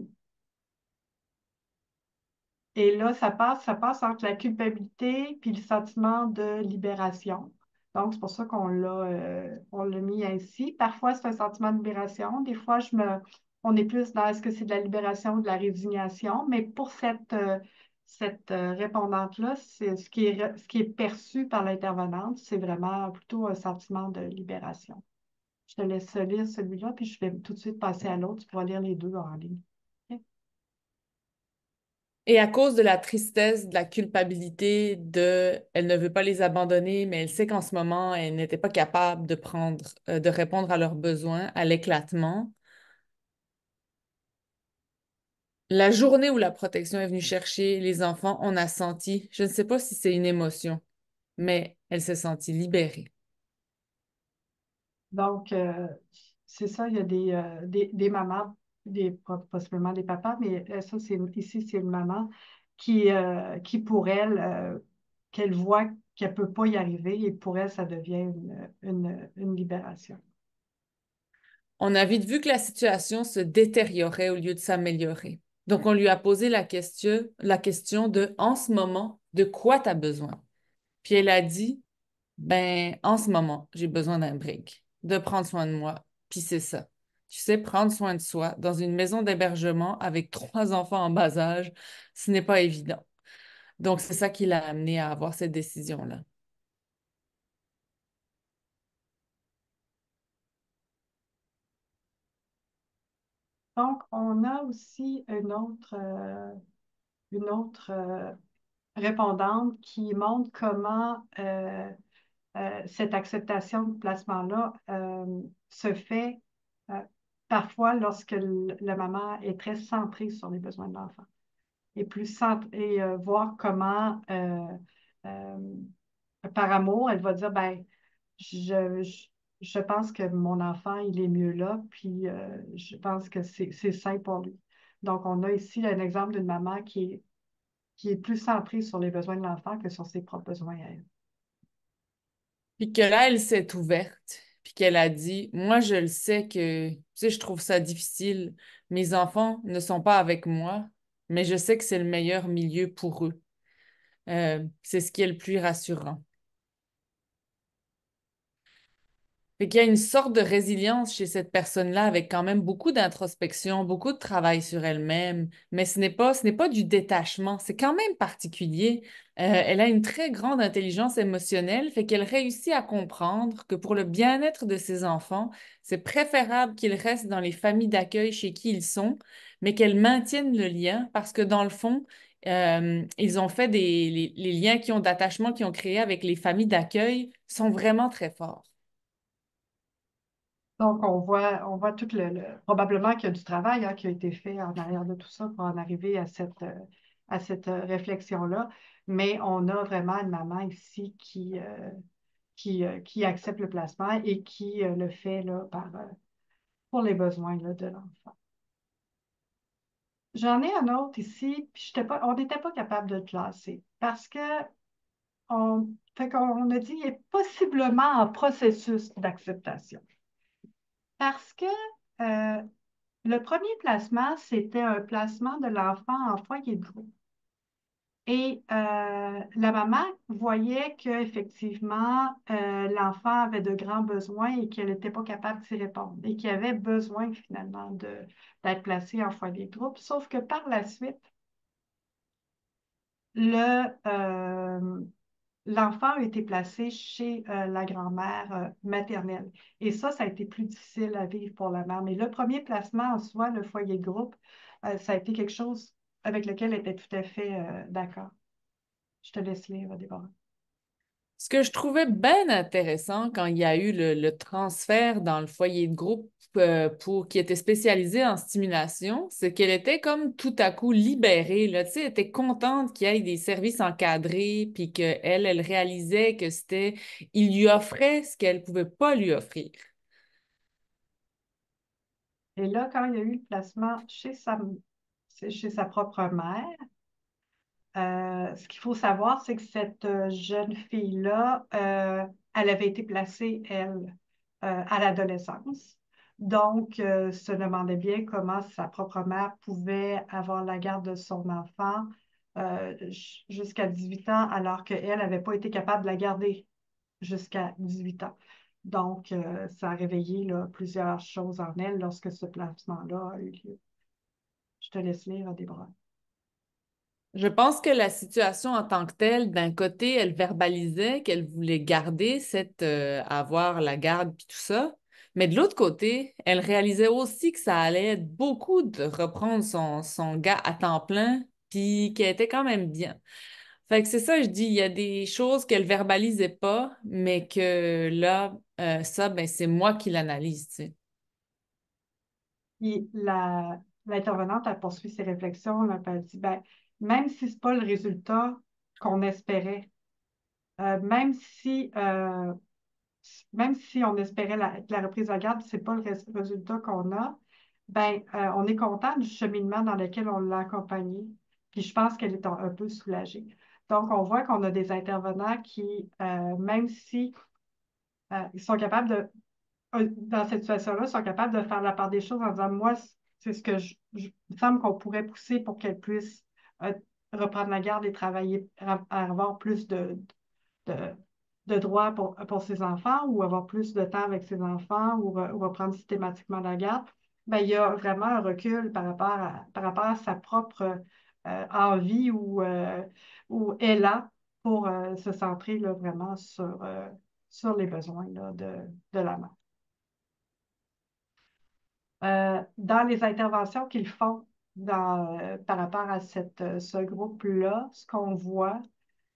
et là, ça passe entre la culpabilité puis le sentiment de libération. Donc, c'est pour ça on l'a mis ainsi. Parfois, c'est un sentiment de libération. Des fois, on est plus dans est-ce que c'est de la libération ou de la résignation. Mais pour cette répondante-là, c'est ce qui est perçu par l'intervenante, c'est vraiment plutôt un sentiment de libération. Je te laisse lire celui-là, puis je vais tout de suite passer à l'autre. Tu pourras lire les deux en ligne. OK? Et à cause de la tristesse, de la culpabilité, elle ne veut pas les abandonner, mais elle sait qu'en ce moment, elle n'était pas capable de répondre à leurs besoins, à l'éclatement. La journée où la protection est venue chercher les enfants, on a senti, je ne sais pas si c'est une émotion, mais elle s'est sentie libérée. Donc, c'est ça, il y a des mamans, possiblement des papas, mais ça, ici, c'est une maman qui pour elle, qu'elle voit qu'elle ne peut pas y arriver et pour elle, ça devient une libération. On a vite vu que la situation se détériorait au lieu de s'améliorer. Donc, on lui a posé la question de, en ce moment, de quoi tu as besoin? Puis elle a dit, ben, en ce moment, j'ai besoin d'un break, de prendre soin de moi. Puis c'est ça. Tu sais, prendre soin de soi dans une maison d'hébergement avec 3 enfants en bas âge, ce n'est pas évident. Donc, c'est ça qui l'a amené à avoir cette décision-là. Donc, on a aussi une autre répondante qui montre comment cette acceptation de placement-là se fait euh, parfois lorsque la maman est très centrée sur les besoins de l'enfant et voir comment, euh, par amour, elle va dire, ben, je, je, je pense que mon enfant, il est mieux là, puis je pense que c'est sain pour lui. Donc, on a ici un exemple d'une maman qui est plus centrée sur les besoins de l'enfant que sur ses propres besoins à elle. Puis que là, elle s'est ouverte, puis qu'elle a dit, moi, je le sais que, tu sais, je trouve ça difficile. Mes enfants ne sont pas avec moi, mais je sais que c'est le meilleur milieu pour eux. C'est ce qui est le plus rassurant. Fait qu'il y a une sorte de résilience chez cette personne-là avec quand même beaucoup d'introspection, beaucoup de travail sur elle-même, mais ce n'est pas du détachement, c'est quand même particulier. Elle a une très grande intelligence émotionnelle, fait qu'elle réussit à comprendre que pour le bien-être de ses enfants, c'est préférable qu'ils restent dans les familles d'accueil chez qui ils sont, mais qu'elles maintiennent le lien parce que dans le fond, ils ont fait les liens qui ont d'attachement, qui ont créé avec les familles d'accueil sont vraiment très forts. Donc, on voit probablement qu'il y a du travail qui a été fait en arrière de tout ça pour en arriver à cette réflexion-là. Mais on a vraiment une maman ici qui accepte le placement et qui le fait là, pour les besoins là, de l'enfant. J'en ai un autre ici, puis on n'était pas capable de le classer parce que fait qu'on a dit qu'il est possiblement en processus d'acceptation. Parce que euh, le premier placement, c'était un placement de l'enfant en foyer de groupe. Et la maman voyait qu'effectivement, l'enfant avait de grands besoins et qu'elle n'était pas capable d'y répondre et qu'il avait besoin finalement d'être placé en foyer de groupe. Sauf que par la suite, le, euh, l'enfant a été placé chez la grand-mère maternelle. Et ça a été plus difficile à vivre pour la mère. Mais le premier placement en soi, le foyer de groupe, ça a été quelque chose avec lequel elle était tout à fait d'accord. Je te laisse lire, Déborah. Ce que je trouvais bien intéressant quand il y a eu le transfert dans le foyer de groupe qui était spécialisé en stimulation, c'est qu'elle était comme tout à coup libérée, là, tu sais, elle était contente qu'il y ait des services encadrés, puis elle réalisait que il lui offrait ce qu'elle pouvait pas lui offrir. Et là, quand il y a eu le placement chez sa propre mère, ce qu'il faut savoir, c'est que cette jeune fille-là, elle avait été placée, elle, à l'adolescence. Donc, se demandait bien comment sa propre mère pouvait avoir la garde de son enfant jusqu'à 18 ans, alors qu'elle n'avait pas été capable de la garder jusqu'à 18 ans. Donc, ça a réveillé là, plusieurs choses en elle lorsque ce placement-là a eu lieu. Je te laisse lire, Déborah. Je pense que la situation en tant que telle, d'un côté, elle verbalisait qu'elle voulait garder avoir la garde puis tout ça, mais de l'autre côté, elle réalisait aussi que ça allait être beaucoup de reprendre son gars à temps plein puis qu'elle était quand même bien. Fait que c'est ça, je dis, il y a des choses qu'elle verbalisait pas, mais que là, ça, ben, c'est moi qui l'analyse, tu sais. Puis l'intervenante a poursuivi ses réflexions, là, puis elle dit, ben, même si ce n'est pas le résultat qu'on espérait, euh, même si, euh, même si on espérait la reprise de la garde, ce n'est pas le résultat qu'on a, ben, on est content du cheminement dans lequel on l'a accompagné. Puis je pense qu'elle est un peu soulagée. Donc, on voit qu'on a des intervenants qui, même si ils sont capables dans cette situation-là, sont capables de faire la part des choses en disant, moi, c'est ce que il me semble qu'on pourrait pousser pour qu'elle puisse euh, reprendre la garde et travailler, avoir plus de, de droits pour ses enfants ou avoir plus de temps avec ses enfants ou reprendre systématiquement la garde. Ben, il y a vraiment un recul par rapport à sa propre envie ou élan pour se centrer là, vraiment sur les besoins là, de la mère. Dans les interventions qu'ils font par rapport à ce groupe-là, ce qu'on voit,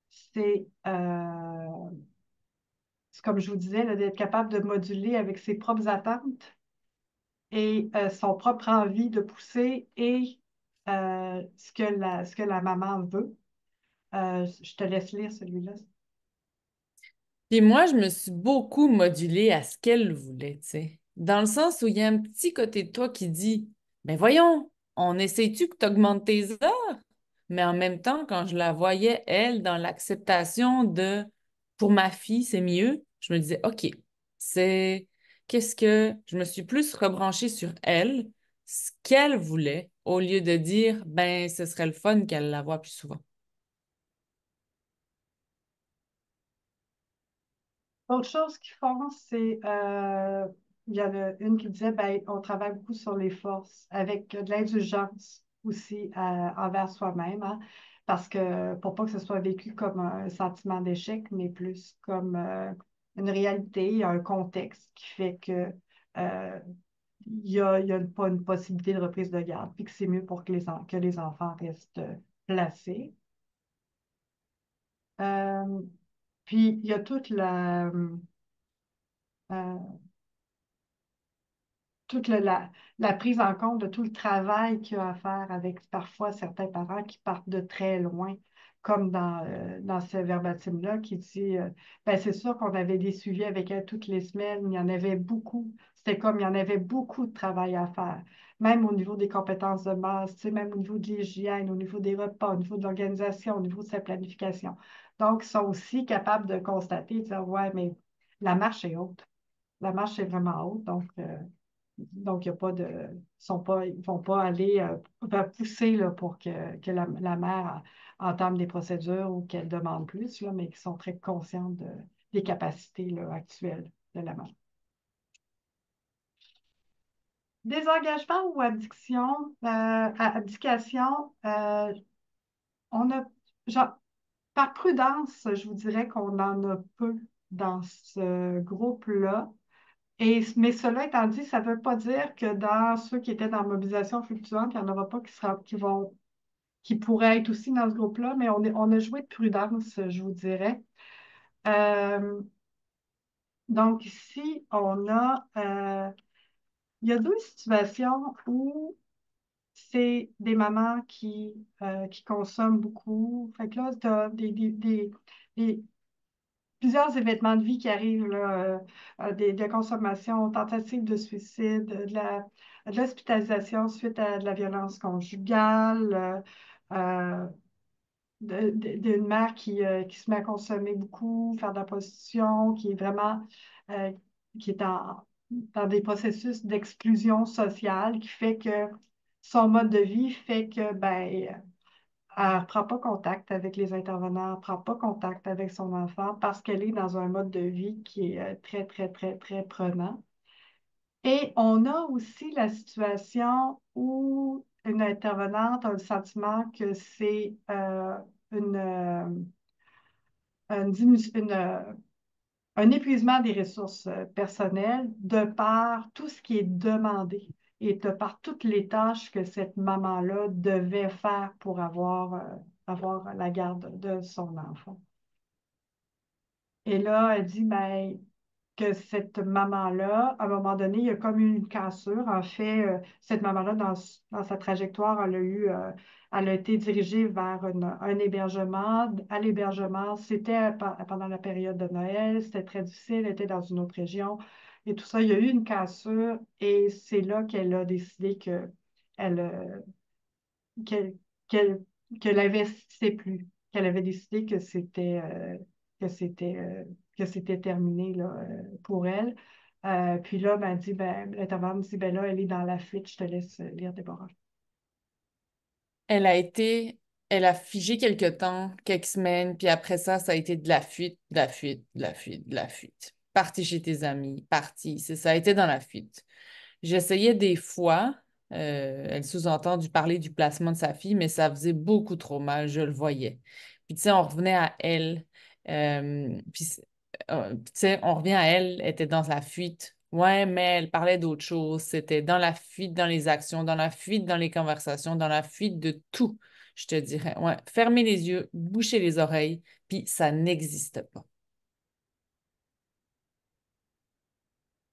c'est, comme je vous disais, là, d'être capable de moduler avec ses propres attentes et son propre envie de pousser et ce que la maman veut. Je te laisse lire celui-là. Puis moi, je me suis beaucoup modulée à ce qu'elle voulait, tu sais. Dans le sens où il y a un petit côté de toi qui dit, ben voyons, on essaie-tu que tu augmentes tes heures? Mais en même temps, quand je la voyais, elle, dans l'acceptation de, pour ma fille, c'est mieux, je me disais, OK, c'est, je me suis plus rebranchée sur elle, ce qu'elle voulait, au lieu de dire, ben, ce serait le fun qu'elle la voie plus souvent. Autre chose qu'ils font, c'est, il y en a une qui disait, ben, on travaille beaucoup sur les forces, avec de l'indulgence aussi envers soi-même, hein, parce que pour pas que ce soit vécu comme un sentiment d'échec, mais plus comme une réalité, un contexte qui fait que il y a pas une possibilité de reprise de garde, puis que c'est mieux pour que les enfants restent placés. Euh, Puis il y a euh, toute la prise en compte de tout le travail qu'il y a à faire avec parfois certains parents qui partent de très loin, comme dans ce verbatim-là qui dit ben, c'est sûr qu'on avait des suivis avec elle toutes les semaines, il y en avait beaucoup. C'était comme il y en avait beaucoup de travail à faire, même au niveau des compétences de base, tu sais, même au niveau de l'hygiène, au niveau des repas, au niveau de l'organisation, au niveau de sa planification. Donc, ils sont aussi capables de constater, de dire ouais, mais la marche est haute. La marche est vraiment haute, donc, il y a pas de, ils ne vont pas aller pousser là, pour que la mère entame des procédures ou qu'elle demande plus, là, mais qui sont très conscients des capacités là, actuelles de la mère. Désengagement ou abdication, on a, genre, par prudence, je vous dirais qu'on en a peu dans ce groupe-là. Mais cela étant dit, ça ne veut pas dire que dans ceux qui étaient dans mobilisation fluctuante, il n'y en aura pas qui pourraient être aussi dans ce groupe-là, mais on a joué de prudence, je vous dirais. Euh, donc ici, il y a deux situations où c'est des mamans qui consomment beaucoup. Fait que là, tu as des- plusieurs événements de vie qui arrivent, là, de consommation, tentative de suicide, de l'hospitalisation suite à de la violence conjugale, d'une mère qui se met à consommer beaucoup, faire de la prostitution, qui est vraiment euh, qui est dans des processus d'exclusion sociale, qui fait que son mode de vie fait que ben, elle ne prend pas contact avec les intervenants, elle ne prend pas contact avec son enfant parce qu'elle est dans un mode de vie qui est très, très, très, très prenant. Et on a aussi la situation où une intervenante a le sentiment que c'est une, euh, un épuisement des ressources personnelles de par tout ce qui est demandé et de par toutes les tâches que cette maman-là devait faire pour avoir la garde de son enfant. Et là, elle dit ben, que cette maman-là, à un moment donné, il y a comme eu une cassure. En fait, cette maman-là, dans sa trajectoire, elle a été dirigée vers un hébergement. À l'hébergement, c'était pendant la période de Noël, c'était très difficile, elle était dans une autre région et tout ça. Il y a eu une cassure et c'est là qu'elle a décidé elle, euh, qu'elle qu'elle qu'elle investissait plus, qu'elle avait décidé que c'était euh, que c'était terminé là, pour elle. Puis là, ben, elle dit, ben, l'intervenante dit, ben là, elle est dans la fuite, je te laisse lire Déborah. Elle a été, elle a figé quelque temps, quelques semaines, puis après ça a été de la fuite, de la fuite, de la fuite, de la fuite. Partie chez tes amis, partie, c'est ça a été dans la fuite. J'essayais des fois, elle sous-entend du parler du placement de sa fille, mais ça faisait beaucoup trop mal, je le voyais. Puis tu sais, on revenait à elle, tu sais, on revient à elle, elle était dans la fuite. Ouais, mais elle parlait d'autre chose. C'était dans la fuite, dans les actions, dans la fuite, dans les conversations, dans la fuite de tout, je te dirais. Ouais, fermer les yeux, boucher les oreilles, puis ça n'existe pas.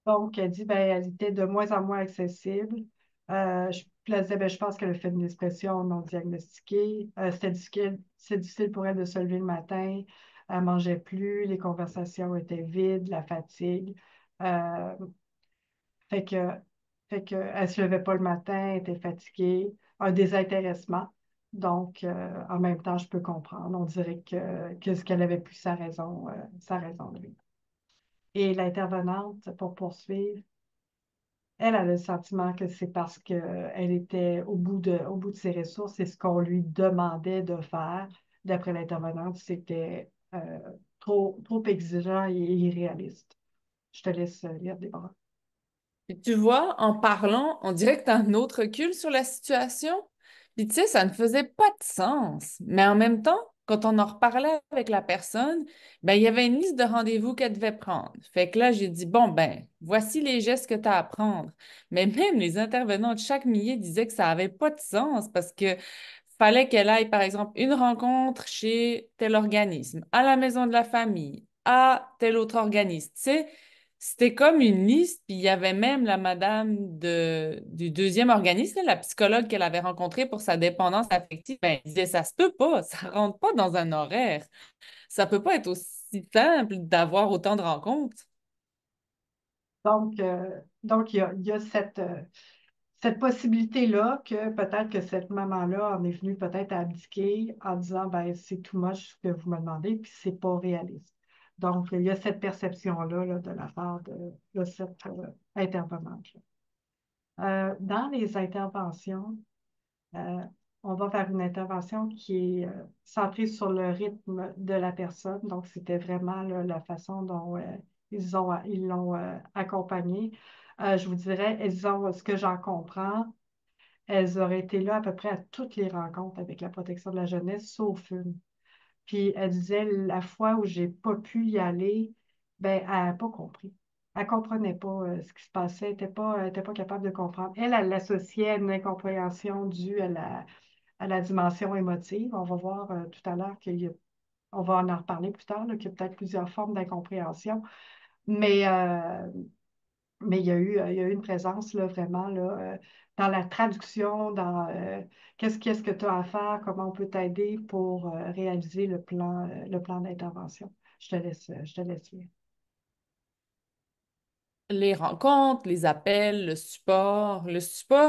Donc, elle dit, ben, elle était de moins en moins accessible. Puis elle disait, ben, je pense qu'elle a fait une dépression non diagnostiquée. C'est difficile pour elle de se lever le matin. Elle mangeait plus, les conversations étaient vides, la fatigue. Euh, fait que, elle se levait pas le matin, elle était fatiguée, un désintéressement. Donc, en même temps, je peux comprendre. On dirait que ce qu'elle avait plus sa raison de vivre. Et l'intervenante, pour poursuivre, elle a le sentiment que c'est parce qu'elle était au bout de ses ressources et ce qu'on lui demandait de faire, d'après l'intervenante, c'était trop exigeant et irréaliste. Je te laisse lire, Déborah. Puis tu vois, en parlant, on dirait que tu as un autre recul sur la situation. Puis tu sais, ça ne faisait pas de sens. Mais en même temps, quand on en reparlait avec la personne, ben, il y avait une liste de rendez-vous qu'elle devait prendre. Fait que là, j'ai dit, bon, ben, voici les gestes que tu as à prendre. Mais même les intervenants de chaque millier disaient que ça n'avait pas de sens parce que fallait qu'elle aille, par exemple, une rencontre chez tel organisme, à la maison de la famille, à tel autre organisme. Tu sais, c'était comme une liste, puis il y avait même la madame du deuxième organisme, la psychologue qu'elle avait rencontrée pour sa dépendance affective. Ben, elle disait, ça se peut pas, ça rentre pas dans un horaire. Ça peut pas être aussi simple d'avoir autant de rencontres. Il y a cette possibilité-là que peut-être que cette maman-là en est venue peut-être à abdiquer en disant, ben, c'est too much ce que vous me demandez, puis c'est pas réaliste. Donc, il y a cette perception-là là, de la part de cette intervenante-là. Dans les interventions, euh, on va faire une intervention qui est centrée sur le rythme de la personne. Donc, c'était vraiment là, la façon dont ils l'ont accompagnée. Je vous dirais, ce que j'en comprends, elles auraient été là à peu près à toutes les rencontres avec la protection de la jeunesse, sauf une. Puis elle disait, la fois où j'ai pas pu y aller, ben, elle n'a pas compris. Elle comprenait pas ce qui se passait, elle était pas capable de comprendre. Elle l'associait à une incompréhension due à la dimension émotive. On va voir tout à l'heure qu'il y a on va en reparler plus tard, qu'il y a peut-être plusieurs formes d'incompréhension. Mais, mais il y a eu une présence là, vraiment là, dans la traduction, dans qu'est-ce que tu as à faire, comment on peut t'aider pour réaliser le plan d'intervention. Je te laisse lire. Les rencontres, les appels, le support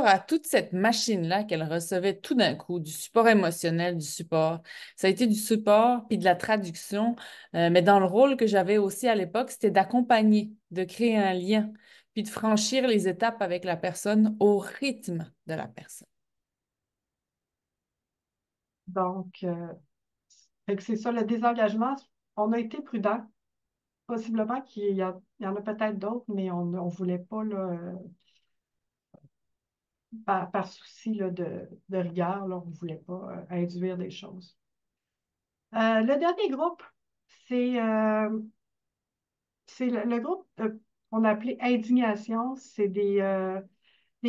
à toute cette machine-là qu'elle recevait tout d'un coup, du support émotionnel, du support. Ça a été du support puis de la traduction, mais dans le rôle que j'avais aussi à l'époque, c'était d'accompagner, de créer un lien, puis de franchir les étapes avec la personne au rythme de la personne. Donc, fait que c'est ça, le désengagement, on a été prudent. Possiblement il y en a peut-être d'autres, mais on ne voulait pas, là, par souci là, de rigueur, là, on ne voulait pas induire des choses. Le dernier groupe, c'est le groupe qu'on a appelé indignation. C'est des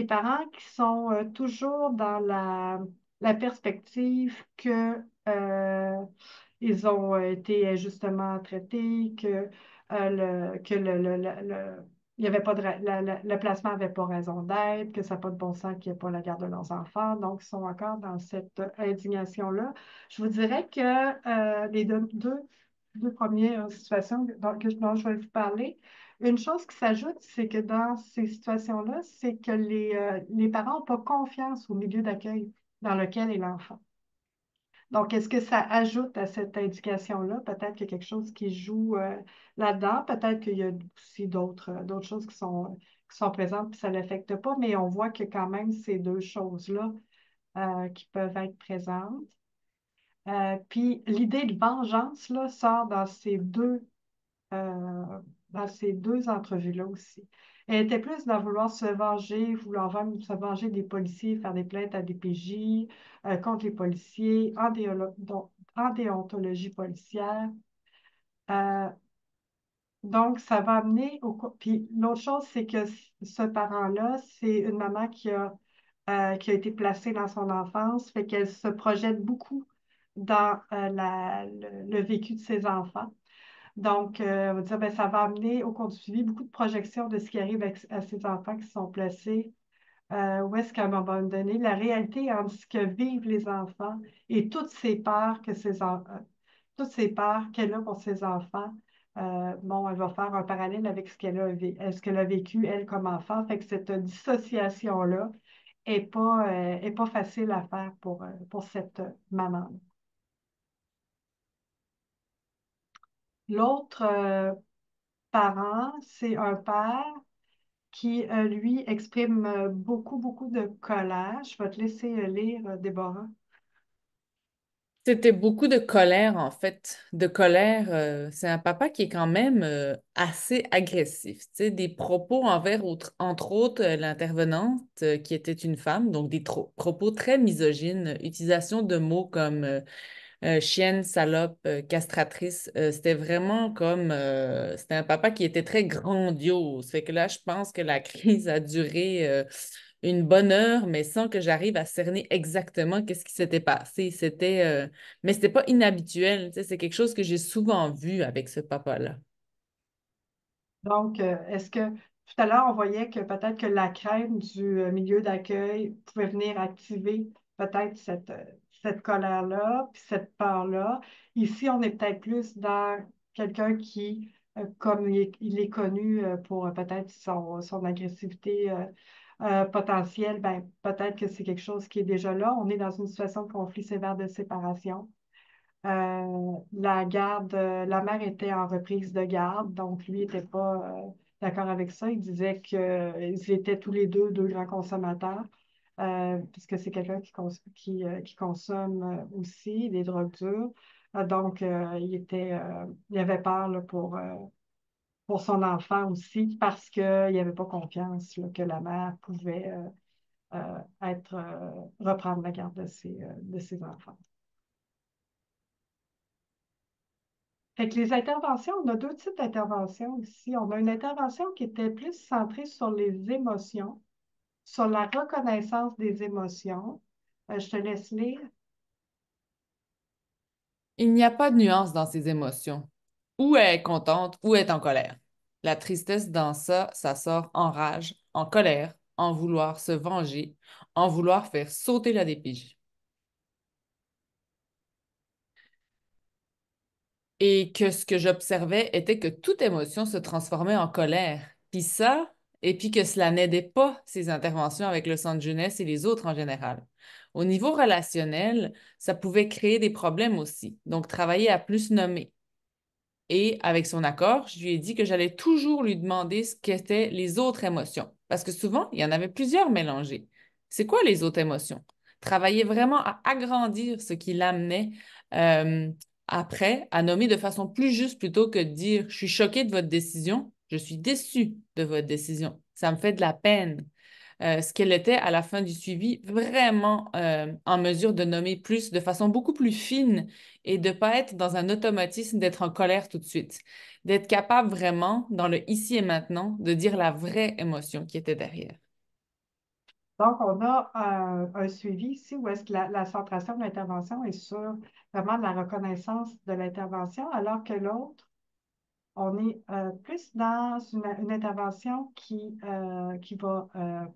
parents qui sont toujours dans la perspective que ils ont été injustement traités, que, il y avait pas de, le placement n'avait pas raison d'être, que ça n'a pas de bon sens qu'il n'y ait pas la garde de leurs enfants. Donc, ils sont encore dans cette indignation-là. Je vous dirais que les deux premières situations dont je vais vous parler, une chose qui s'ajoute, c'est que dans ces situations-là, c'est que les parents n'ont pas confiance au milieu d'accueil dans lequel est l'enfant. Donc, est-ce que ça ajoute à cette indication-là? Peut-être qu'il y a quelque chose qui joue là-dedans. Peut-être qu'il y a aussi d'autres choses qui sont présentes et ça ne l'affecte pas, mais on voit que quand même ces deux choses-là qui peuvent être présentes. Puis l'idée de vengeance là, sort euh, dans ces deux entrevues-là aussi. Elle était plus dans vouloir se venger, se venger des policiers, faire des plaintes à des PJ contre les policiers, en déontologie policière. Euh, donc, ça va amener Puis l'autre chose, c'est que ce parent-là, c'est une maman qui a été placée dans son enfance, fait qu'elle se projette beaucoup dans le vécu de ses enfants. Donc, on va dire, ben, ça va amener au cours du suivi beaucoup de projections de ce qui arrive à ces enfants qui sont placés. Où est-ce qu'à un moment donné, la réalité entre ce que vivent les enfants et toutes ces peurs qu'elle a pour ses enfants, bon, elle va faire un parallèle avec ce qu'elle a vécu, elle, comme enfant. Fait que cette dissociation-là est pas facile à faire pour cette maman. L'autre parent, c'est un père qui, lui, exprime beaucoup de colère. Je vais te laisser lire, Déborah. C'était beaucoup de colère, en fait. De colère, c'est un papa qui est quand même assez agressif. Tu sais, des propos envers, entre autres, l'intervenante qui était une femme, donc des propos très misogynes, utilisation de mots comme chienne, salope, castratrice. C'était vraiment comme... c'était un papa qui était très grandiose. Fait que là, je pense que la crise a duré une bonne heure, mais sans que j'arrive à cerner exactement qu'est-ce qui s'était passé. Mais c'était pas inhabituel. Tu sais, c'est quelque chose que j'ai souvent vu avec ce papa-là. Donc, est-ce que tout à l'heure, on voyait que peut-être que la crainte du milieu d'accueil pouvait venir activer peut-être cette colère-là, puis cette peur-là. Ici, on est peut-être plus dans quelqu'un qui, comme il est connu pour peut-être son agressivité potentielle, ben, peut-être que c'est quelque chose qui est déjà là. On est dans une situation de conflit sévère de séparation. La mère était en reprise de garde, donc lui n'était pas d'accord avec ça. Il disait qu'ils étaient tous les deux grands consommateurs, puisque c'est quelqu'un qui consomme aussi des drogues dures. Donc, il avait peur là, pour son enfant aussi, parce qu'il n'avait pas confiance là, que la mère pouvait reprendre la garde de ses enfants. Fait que les interventions, on a deux types d'interventions ici. On a une intervention qui était plus centrée sur les émotions, sur la reconnaissance des émotions. Je te laisse lire. Il n'y a pas de nuance dans ses émotions. Ou elle est contente, ou elle est en colère. La tristesse dans ça, ça sort en rage, en colère, en vouloir se venger, en vouloir faire sauter la DPJ. Et que ce que j'observais était que toute émotion se transformait en colère. Puis ça, et puis que cela n'aidait pas ses interventions avec le centre jeunesse et les autres en général. Au niveau relationnel, ça pouvait créer des problèmes aussi. Donc, travailler à plus nommer. Et avec son accord, je lui ai dit que j'allais toujours lui demander ce qu'étaient les autres émotions. Parce que souvent, il y en avait plusieurs mélangées. C'est quoi les autres émotions? Travailler vraiment à agrandir ce qui l'amenait euh, après à nommer de façon plus juste plutôt que de dire je suis choquée de votre décision, je suis déçue de votre décision. Ça me fait de la peine ce qu'elle était à la fin du suivi, vraiment en mesure de nommer plus, de façon beaucoup plus fine et de ne pas être dans un automatisme d'être en colère tout de suite, d'être capable vraiment, dans le ici et maintenant, de dire la vraie émotion qui était derrière. Donc, on a un suivi ici où est-ce que la centration de l'intervention est sur vraiment la reconnaissance de l'intervention, alors que l'autre, on est plus dans une intervention qui va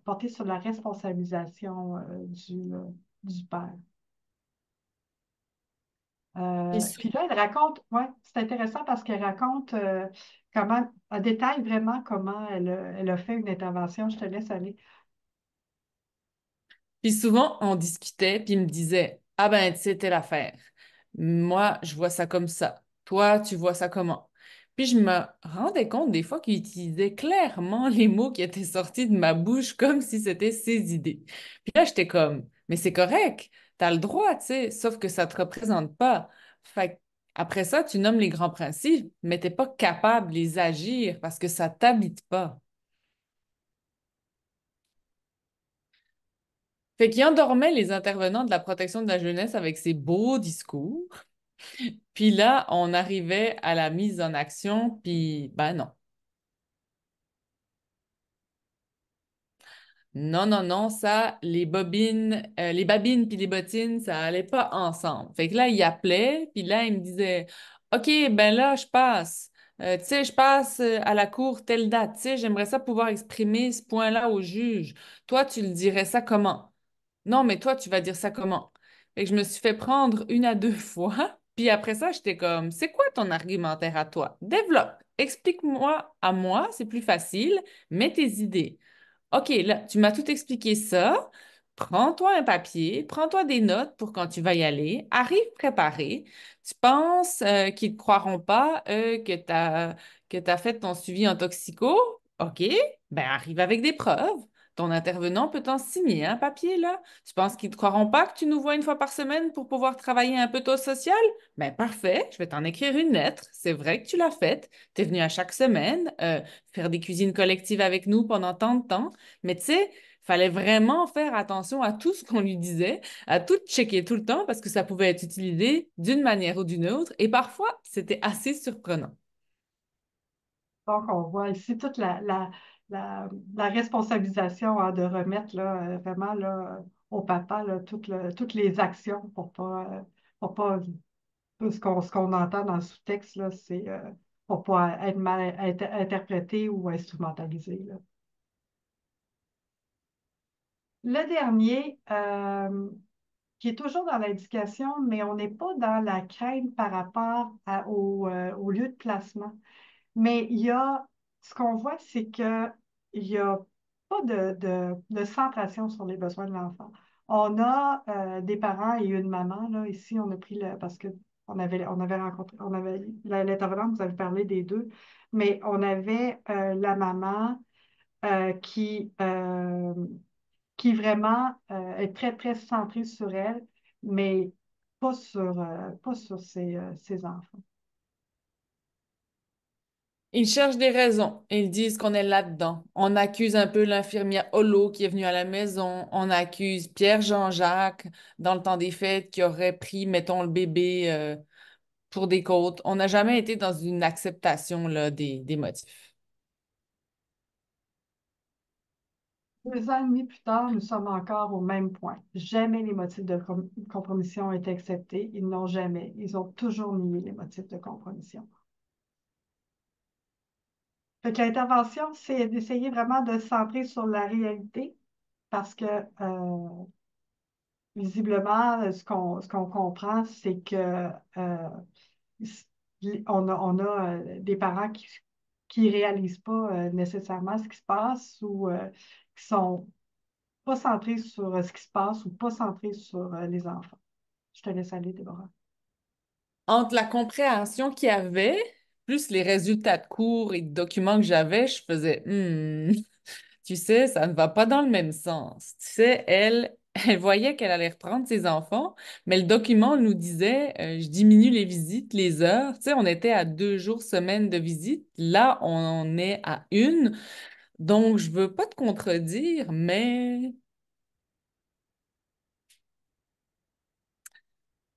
porter sur la responsabilisation du père. Puis Puis là, elle raconte, ouais, c'est intéressant parce qu'elle raconte comment, en détail vraiment comment elle a fait une intervention. Je te laisse aller. Puis souvent, on discutait, puis il me disait, ah ben, c'était l'affaire. Moi, je vois ça comme ça. Toi, tu vois ça comment? Puis je me rendais compte des fois qu'il utilisait clairement les mots qui étaient sortis de ma bouche comme si c'était ses idées. Puis là, j'étais comme, mais c'est correct, t'as le droit, tu sais, sauf que ça te représente pas. Fait que après ça, tu nommes les grands principes, mais t'es pas capable de les agir parce que ça t'habite pas. Fait qu'il endormait les intervenants de la protection de la jeunesse avec ses beaux discours. Puis là, on arrivait à la mise en action, puis ben non. Non, non, non, ça, les babines puis les bottines, ça allait pas ensemble. Fait que là, il appelait, puis là, il me disait, OK, ben là, je passe. Tu sais, je passe à la cour telle date. Tu sais, j'aimerais ça pouvoir exprimer ce point-là au juge. Toi, tu le dirais ça comment? Non, mais toi, tu vas dire ça comment? Fait que je me suis fait prendre une à deux fois. Puis après ça, j'étais comme, c'est quoi ton argumentaire à toi? Développe. Explique-moi à moi, c'est plus facile. Mets tes idées. OK, là, tu m'as tout expliqué ça. Prends-toi un papier, prends-toi des notes pour quand tu vas y aller. Arrive préparé. Tu penses qu'ils ne te croiront pas que tu as fait ton suivi en toxico? OK, ben arrive avec des preuves. Ton intervenant peut t'en signer un papier, là. Tu penses qu'ils ne te croiront pas que tu nous vois une fois par semaine pour pouvoir travailler un peu taux social? Ben parfait, je vais t'en écrire une lettre. C'est vrai que tu l'as faite. Tu es venu à chaque semaine faire des cuisines collectives avec nous pendant tant de temps. Mais tu sais, fallait vraiment faire attention à tout ce qu'on lui disait, à tout checker tout le temps parce que ça pouvait être utilisé d'une manière ou d'une autre. Et parfois, c'était assez surprenant. Donc, on voit ici toute la responsabilisation hein, de remettre là, vraiment là, au papa là, toutes les actions pour pas ce qu'on entend dans le sous-texte, là, c'est pour pas être mal interprété ou instrumentalisé. Là. Le dernier, qui est toujours dans l'éducation, mais on n'est pas dans la crainte par rapport au lieu de placement. Mais il y a, ce qu'on voit, c'est qu'il n'y a pas de centration sur les besoins de l'enfant. On a des parents et une maman, là, ici, on a pris le, parce que on avait rencontré, l'intervenante vous avez parlé des deux, mais on avait la maman euh, qui, euh, qui vraiment est très, très centrée sur elle, mais pas sur ses enfants. Ils cherchent des raisons. Ils disent qu'on est là-dedans. On accuse un peu l'infirmière Holo qui est venue à la maison. On accuse Pierre Jean-Jacques dans le temps des fêtes qui aurait pris, mettons, le bébé pour des côtes. On n'a jamais été dans une acceptation là, des motifs. 2 ans et demi plus tard, nous sommes encore au même point. Jamais les motifs de compromission ont été acceptés. Ils n'ont jamais. Ils ont toujours nié les motifs de compromission. Fait que l'intervention, c'est d'essayer vraiment de se centrer sur la réalité parce que visiblement, ce qu'on comprend, c'est que on a des parents qui réalisent pas nécessairement ce qui se passe ou qui sont pas centrés sur ce qui se passe ou pas centrés sur les enfants. Je te laisse aller, Déborah. Entre la compréhension qu'il y avait, plus les résultats de cours et de documents que j'avais, je faisais, tu sais, ça ne va pas dans le même sens. Tu sais, elle voyait qu'elle allait reprendre ses enfants, mais le document nous disait, je diminue les visites, les heures. Tu sais, on était à 2 jours semaine de visite. Là, on est à une. Donc, je veux pas te contredire, mais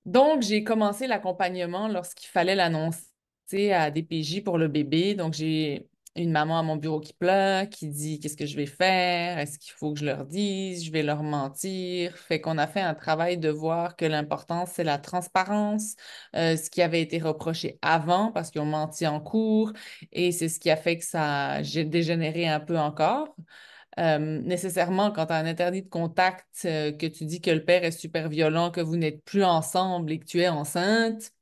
donc, j'ai commencé l'accompagnement lorsqu'il fallait l'annoncer à DPJ pour le bébé. Donc, j'ai une maman à mon bureau qui pleure, qui dit qu'est-ce que je vais faire? Est-ce qu'il faut que je leur dise? Je vais leur mentir. Fait qu'on a fait un travail de voir que l'important, c'est la transparence, ce qui avait été reproché avant parce qu'ils ont menti en cours et c'est ce qui a fait que ça a dégénéré un peu encore. Nécessairement, quand tu as un interdit de contact, que tu dis que le père est super violent, que vous n'êtes plus ensemble et que tu es enceinte,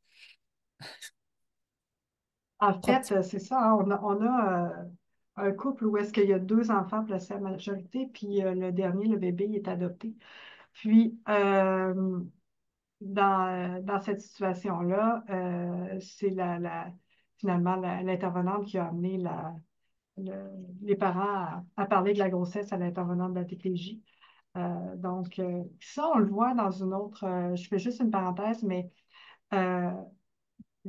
En trop fait, petit. c'est ça, hein, on a un couple où est-ce qu'il y a 2 enfants placés à majorité, puis le dernier, le bébé, il est adopté. Puis, dans cette situation-là, c'est finalement l'intervenante qui a amené les parents à parler de la grossesse à l'intervenante de la TPJ. Donc, ça, on le voit dans une autre, je fais juste une parenthèse, mais euh,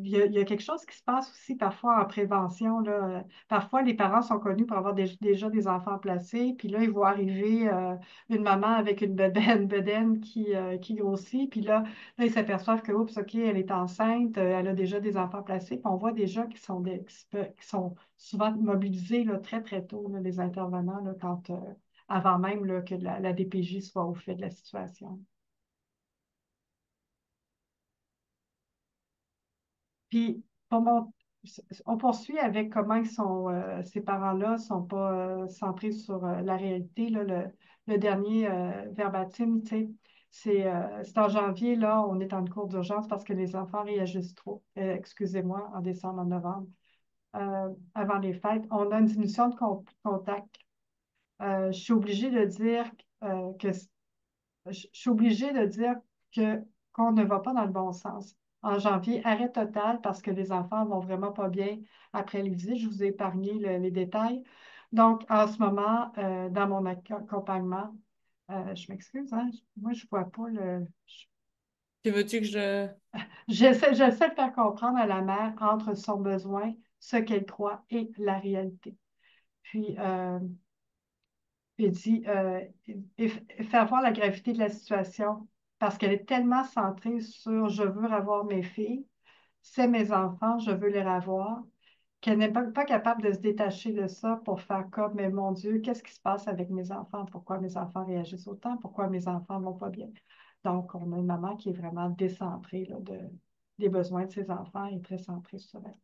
il y a quelque chose qui se passe aussi parfois en prévention, là. Parfois, les parents sont connus pour avoir déjà des enfants placés, puis là, ils voient arriver une maman avec une bedaine qui grossit, puis là, ils s'aperçoivent que, oups, OK, elle est enceinte, elle a déjà des enfants placés, puis on voit déjà qui sont souvent mobilisés là, très, très tôt, là, les intervenants, là, avant même là, que la DPJ soit au fait de la situation. Puis, pour mon- on poursuit avec comment ces parents-là sont pas centrés sur la réalité. Là, le dernier verbatim, tu sais, c'est en janvier, là, on est en cours d'urgence parce que les enfants réagissent trop. Excusez-moi, en décembre, en novembre, avant les fêtes. On a une diminution de contact. Je suis obligée de dire je suis obligée de dire qu'on ne va pas dans le bon sens. En janvier, arrêt total parce que les enfants vont vraiment pas bien après les visites. Je vous ai épargné les détails. Donc, en ce moment, dans mon accompagnement, je m'excuse, hein, moi, je vois pas Que veux-tu que je... j'essaie de faire comprendre à la mère entre son besoin, ce qu'elle croit et la réalité. Puis, il dit, faire voir la gravité de la situation parce qu'elle est tellement centrée sur je veux avoir mes filles, c'est mes enfants, je veux les revoir, qu'elle n'est pas capable de se détacher de ça pour faire comme, mais mon Dieu, qu'est-ce qui se passe avec mes enfants? Pourquoi mes enfants réagissent autant? Pourquoi mes enfants vont pas bien? Donc, on a une maman qui est vraiment décentrée là, des besoins de ses enfants et très centrée sur elle.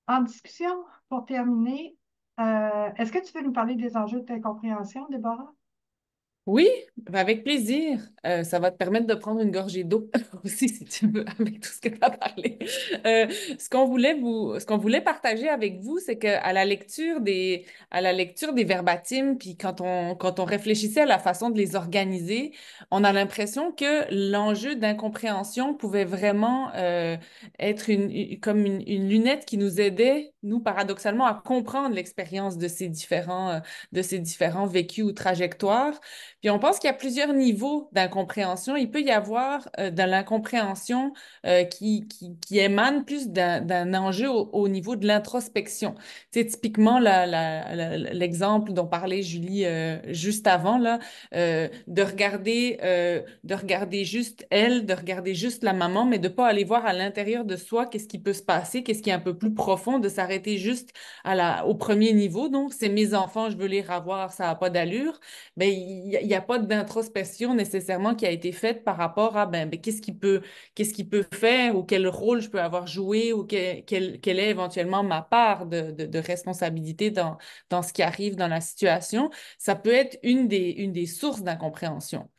En discussion, pour terminer, est-ce que tu veux nous parler des enjeux de incompréhension, Déborah? Oui, ben avec plaisir. Ça va te permettre de prendre une gorgée d'eau aussi, si tu veux, avec tout ce que tu as parlé. Euh, ce qu'on voulait partager avec vous, c'est qu'à à la lecture des verbatims, puis quand on réfléchissait à la façon de les organiser, on a l'impression que l'enjeu d'incompréhension pouvait vraiment être comme une lunette qui nous aidait, nous, paradoxalement, à comprendre l'expérience de ces différents vécus ou trajectoires. Puis on pense qu'il y a plusieurs niveaux d'incompréhension. Il peut y avoir de l'incompréhension qui émane plus d'un enjeu au niveau de l'introspection. Tu sais, typiquement, l'exemple dont parlait Julie juste avant, là, de regarder juste elle, de regarder juste la maman, mais de pas aller voir à l'intérieur de soi qu'est-ce qui peut se passer, qu'est-ce qui est un peu plus profond, de s'arrêter juste au premier niveau. Donc, c'est mes enfants, je veux les revoir, ça n'a pas d'allure. Ben, il y a pas d'introspection nécessairement qui a été faite par rapport à qu'est-ce qu'il peut faire ou quel rôle je peux avoir joué ou quelle est éventuellement ma part de responsabilité dans ce qui arrive dans la situation. Ça peut être une des sources d'incompréhension.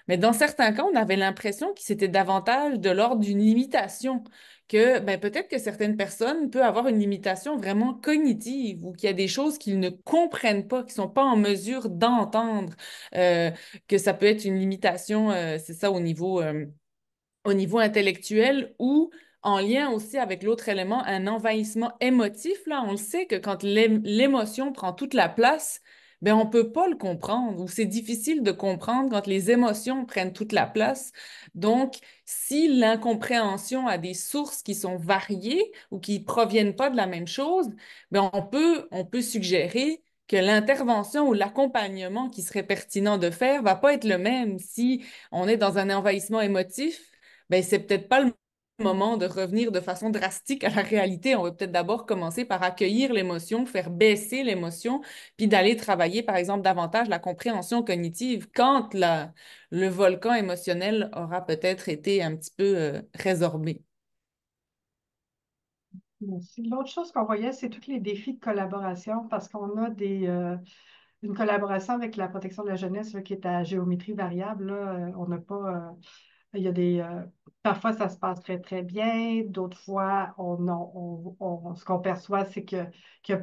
Mais dans certains cas, on avait l'impression que c'était davantage de l'ordre d'une limitation, que ben, peut-être que certaines personnes peuvent avoir une limitation vraiment cognitive ou qu'il y a des choses qu'ils ne comprennent pas, qu'ils ne sont pas en mesure d'entendre, euh, que ça peut être une limitation, c'est ça, au niveau intellectuel ou en lien aussi avec l'autre élément, un envahissement émotif. Là, on le sait que quand l'émotion prend toute la place, ben on peut pas le comprendre ou c'est difficile de comprendre quand les émotions prennent toute la place. Donc, si l'incompréhension a des sources qui sont variées ou qui proviennent pas de la même chose, ben on peut suggérer que l'intervention ou l'accompagnement qui serait pertinent de faire va pas être le même si on est dans un envahissement émotif, ben c'est peut-être pas le moment de revenir de façon drastique à la réalité. On va peut-être d'abord commencer par accueillir l'émotion, faire baisser l'émotion, puis d'aller travailler, par exemple, davantage la compréhension cognitive quand le volcan émotionnel aura peut-être été un petit peu résorbé. Merci. L'autre chose qu'on voyait, c'est tous les défis de collaboration parce qu'on a une collaboration avec la protection de la jeunesse là, qui est à géométrie variable. Là. On n'a pas. Il y a parfois, ça se passe très, très bien. D'autres fois, ce qu'on perçoit, c'est qu'il y a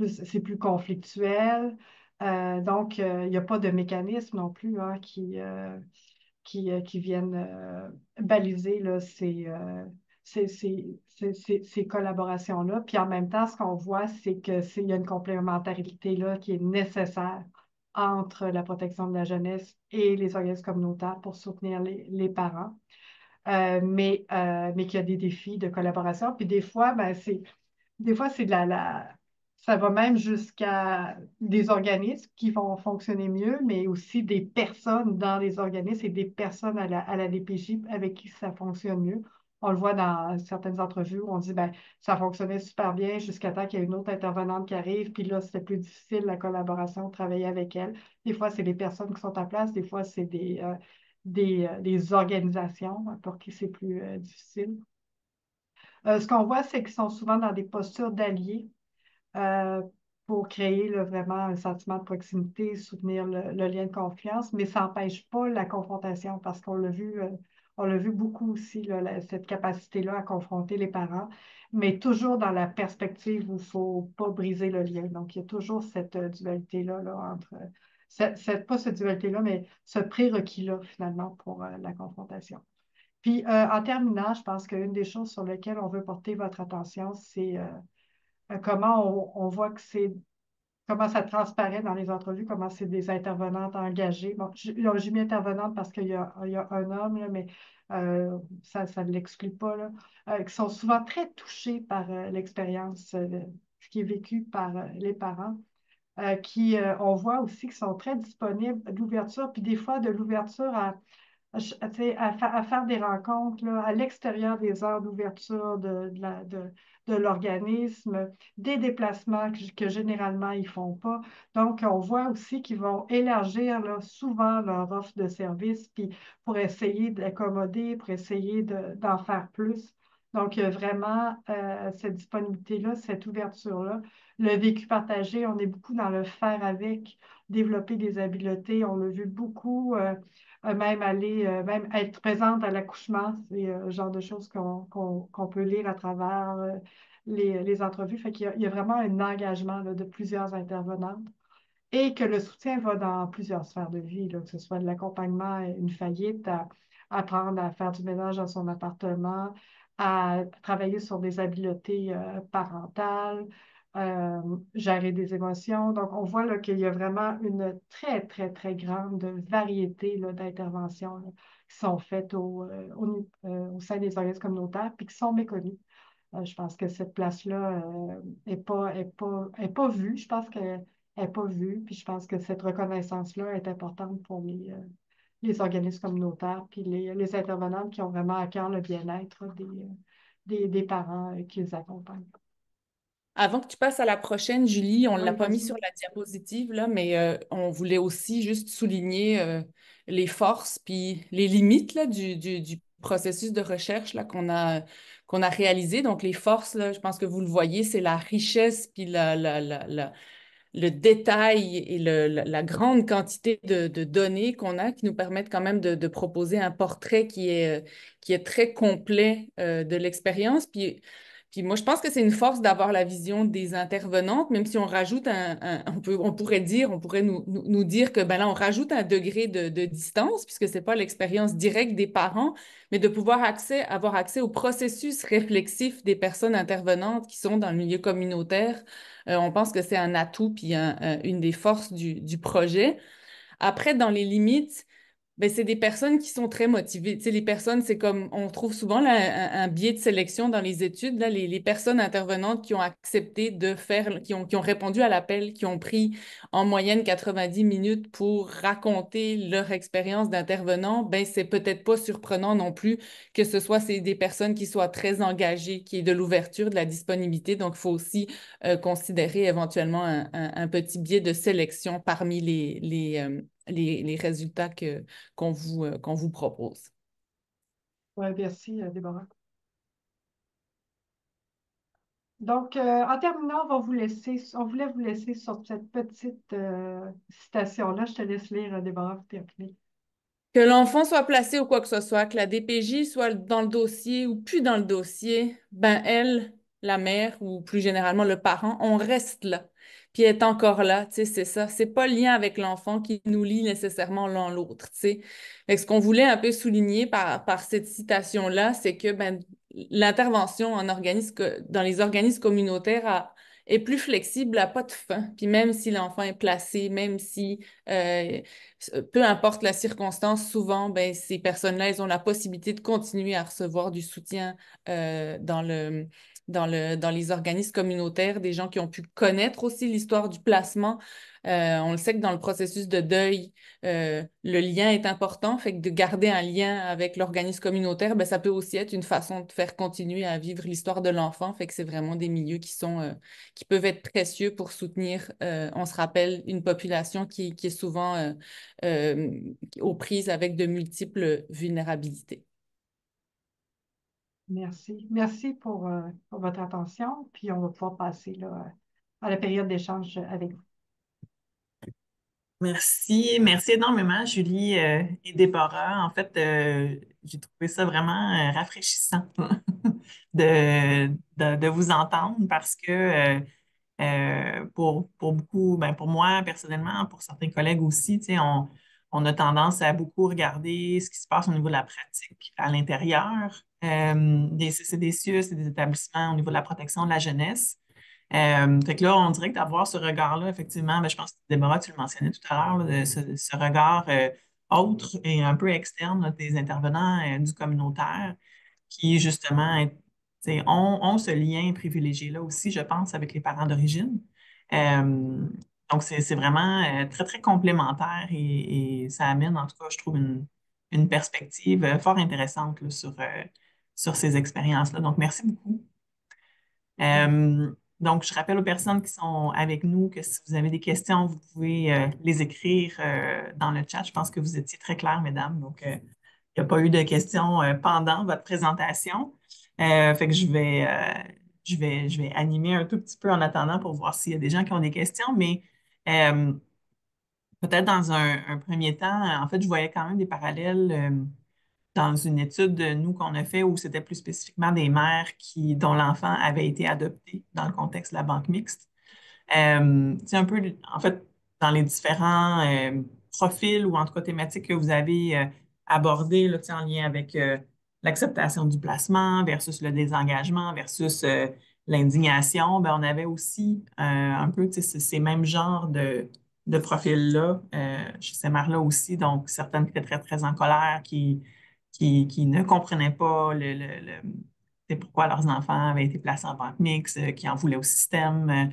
c'est plus conflictuel. Donc, il n'y a pas de mécanisme non plus hein, qui viennent baliser là, ces collaborations-là. Puis en même temps, ce qu'on voit, c'est il y a une complémentarité là, qui est nécessaire entre la protection de la jeunesse et les organismes communautaires pour soutenir les parents. Mais qu'il y a des défis de collaboration. Puis des fois, ça va même jusqu'à des organismes qui vont fonctionner mieux, mais aussi des personnes dans les organismes et des personnes à la DPJ avec qui ça fonctionne mieux. On le voit dans certaines entrevues où on dit, ben, ça fonctionnait super bien jusqu'à temps qu'il y ait une autre intervenante qui arrive, puis là, c'était plus difficile la collaboration, de travailler avec elle. Des fois, c'est les personnes qui sont en place, des fois, c'est des organisations pour qui c'est plus difficile. Ce qu'on voit, c'est qu'ils sont souvent dans des postures d'alliés euh, pour créer là, vraiment un sentiment de proximité, soutenir le lien de confiance, mais ça n'empêche pas la confrontation parce on l'a vu beaucoup aussi, là, cette capacité-là à confronter les parents, mais toujours dans la perspective où il ne faut pas briser le lien. Donc, il y a toujours cette dualité-là là, entre, pas cette dualité-là, mais ce prérequis-là finalement pour la confrontation. Puis, en terminant, je pense qu'une des choses sur lesquelles on veut porter votre attention, c'est comment on voit que comment ça transparaît dans les entrevues, comment c'est des intervenantes engagées. Bon, j'ai mis intervenante parce il y a un homme, là, mais ça ne l'exclut pas, là, qui sont souvent très touchés par l'expérience, ce qui est vécu par les parents. On voit aussi qu'ils sont très disponibles d'ouverture, puis des fois de l'ouverture à faire des rencontres là, à l'extérieur des heures d'ouverture de l'organisme, des déplacements que généralement ils ne font pas. Donc, on voit aussi qu'ils vont élargir là, souvent leur offre de services puis pour essayer d'accommoder, pour essayer d'en faire plus. Donc, vraiment, cette disponibilité-là, cette ouverture-là. Le vécu partagé, on est beaucoup dans le faire avec, développer des habiletés. On l'a vu beaucoup. Même être présente à l'accouchement, c'est le genre de choses qu'on peut lire à travers les entrevues. Fait il y a vraiment un engagement là, de plusieurs intervenants et que le soutien va dans plusieurs sphères de vie, là, que ce soit de l'accompagnement à une faillite, à apprendre à faire du ménage dans son appartement, à travailler sur des habiletés parentales, gérer des émotions. Donc, on voit là, qu'il y a vraiment une très, très, très grande variété là, d'interventions là, qui sont faites au sein des organismes communautaires puis qui sont méconnues. Je pense que cette place-là est pas vue. Je pense qu'elle n'est pas vue. Puis je pense que cette reconnaissance-là est importante pour les organismes communautaires puis les intervenants qui ont vraiment à cœur le bien-être des parents qui les accompagnent. Avant que tu passes à la prochaine, Julie, on ne l'a Oui, pas mis vas-y. sur la diapositive, là, mais on voulait aussi juste souligner les forces puis les limites là, du processus de recherche là, qu'on a réalisé. Donc, les forces, là, je pense que vous le voyez, c'est la richesse puis le détail et la grande quantité de données qu'on a qui nous permettent quand même de proposer un portrait qui est très complet de l'expérience. Puis moi, je pense que c'est une force d'avoir la vision des intervenantes, même si on rajoute on pourrait nous dire que ben là, on rajoute un degré de distance, puisque c'est pas l'expérience directe des parents, mais de pouvoir avoir accès au processus réflexif des personnes intervenantes qui sont dans le milieu communautaire. On pense que c'est un atout puis une des forces du projet. Après, dans les limites, ben, c'est des personnes qui sont très motivées. Tu sais, les personnes, c'est comme, on trouve souvent là, un biais de sélection dans les études, là, les personnes intervenantes qui ont accepté de faire, qui ont répondu à l'appel, qui ont pris en moyenne 90 minutes pour raconter leur expérience d'intervenant, ben, c'est peut-être pas surprenant non plus que ce soit des personnes qui soient très engagées, qui aient de l'ouverture, de la disponibilité. Donc, il faut aussi considérer éventuellement un petit biais de sélection parmi les résultats qu'on vous propose. Oui, merci, Déborah. Donc, en terminant, on voulait vous laisser sur cette petite citation-là. Je te laisse lire, Déborah, pour terminer. Que l'enfant soit placé ou quoi que ce soit, que la DPJ soit dans le dossier ou plus dans le dossier, ben elle, la mère ou plus généralement le parent, on reste là. Puis elle est encore là, tu sais, c'est ça. C'est pas le lien avec l'enfant qui nous lie nécessairement l'un l'autre, tu sais. Fait que ce qu'on voulait un peu souligner par cette citation-là, c'est que ben, l'intervention dans les organismes communautaires est plus flexible, n'a pas de fin. Puis même si l'enfant est placé, même si peu importe la circonstance, souvent, ben, ces personnes-là, elles ont la possibilité de continuer à recevoir du soutien dans les organismes communautaires, des gens qui ont pu connaître aussi l'histoire du placement. On le sait que dans le processus de deuil, le lien est important, fait que de garder un lien avec l'organisme communautaire, ben, ça peut aussi être une façon de faire continuer à vivre l'histoire de l'enfant, fait que c'est vraiment des milieux qui peuvent être précieux pour soutenir, on se rappelle, une population qui est souvent euh, aux prises avec de multiples vulnérabilités. Merci. Merci pour votre attention. Puis, on va pouvoir passer là, à la période d'échange avec vous. Merci énormément, Julie et Déborah. En fait, j'ai trouvé ça vraiment rafraîchissant de vous entendre parce que pour beaucoup, ben pour moi personnellement, pour certains collègues aussi, tu sais, on a tendance à beaucoup regarder ce qui se passe au niveau de la pratique à l'intérieur des CCDCUS et des établissements au niveau de la protection de la jeunesse. Fait que là, on dirait que d'avoir ce regard-là, effectivement, ben, je pense que Déborah, tu le mentionnais tout à l'heure, là, ce regard autre et un peu externe là, des intervenants du communautaire qui, justement, tu sais, ont ce lien privilégié-là aussi, je pense, avec les parents d'origine. Euh, donc, c'est vraiment très, très complémentaire et ça amène, en tout cas, je trouve, une perspective fort intéressante là, sur ces expériences-là. Donc, merci beaucoup. Euh, donc, je rappelle aux personnes qui sont avec nous que si vous avez des questions, vous pouvez les écrire dans le chat. Je pense que vous étiez très claires, mesdames. Donc, il n'y a pas eu de questions pendant votre présentation. Fait que je vais animer un tout petit peu en attendant pour voir s'il y a des gens qui ont des questions. Mais euh, peut-être dans un premier temps, en fait, je voyais quand même des parallèles dans une étude de nous qu'on a fait où c'était plus spécifiquement des mères dont l'enfant avait été adopté dans le contexte de la banque mixte. C'est un peu, en fait, dans les différents profils ou en tout cas thématiques que vous avez abordés là, tu sais, en lien avec l'acceptation du placement versus le désengagement versus l'indignation, ben, on avait aussi un peu ces mêmes genres de profils-là chez ces mères-là aussi. Donc, certaines qui étaient très, très en colère, qui ne comprenaient pas c'est pourquoi leurs enfants avaient été placés en banque mixte, qui en voulaient au système.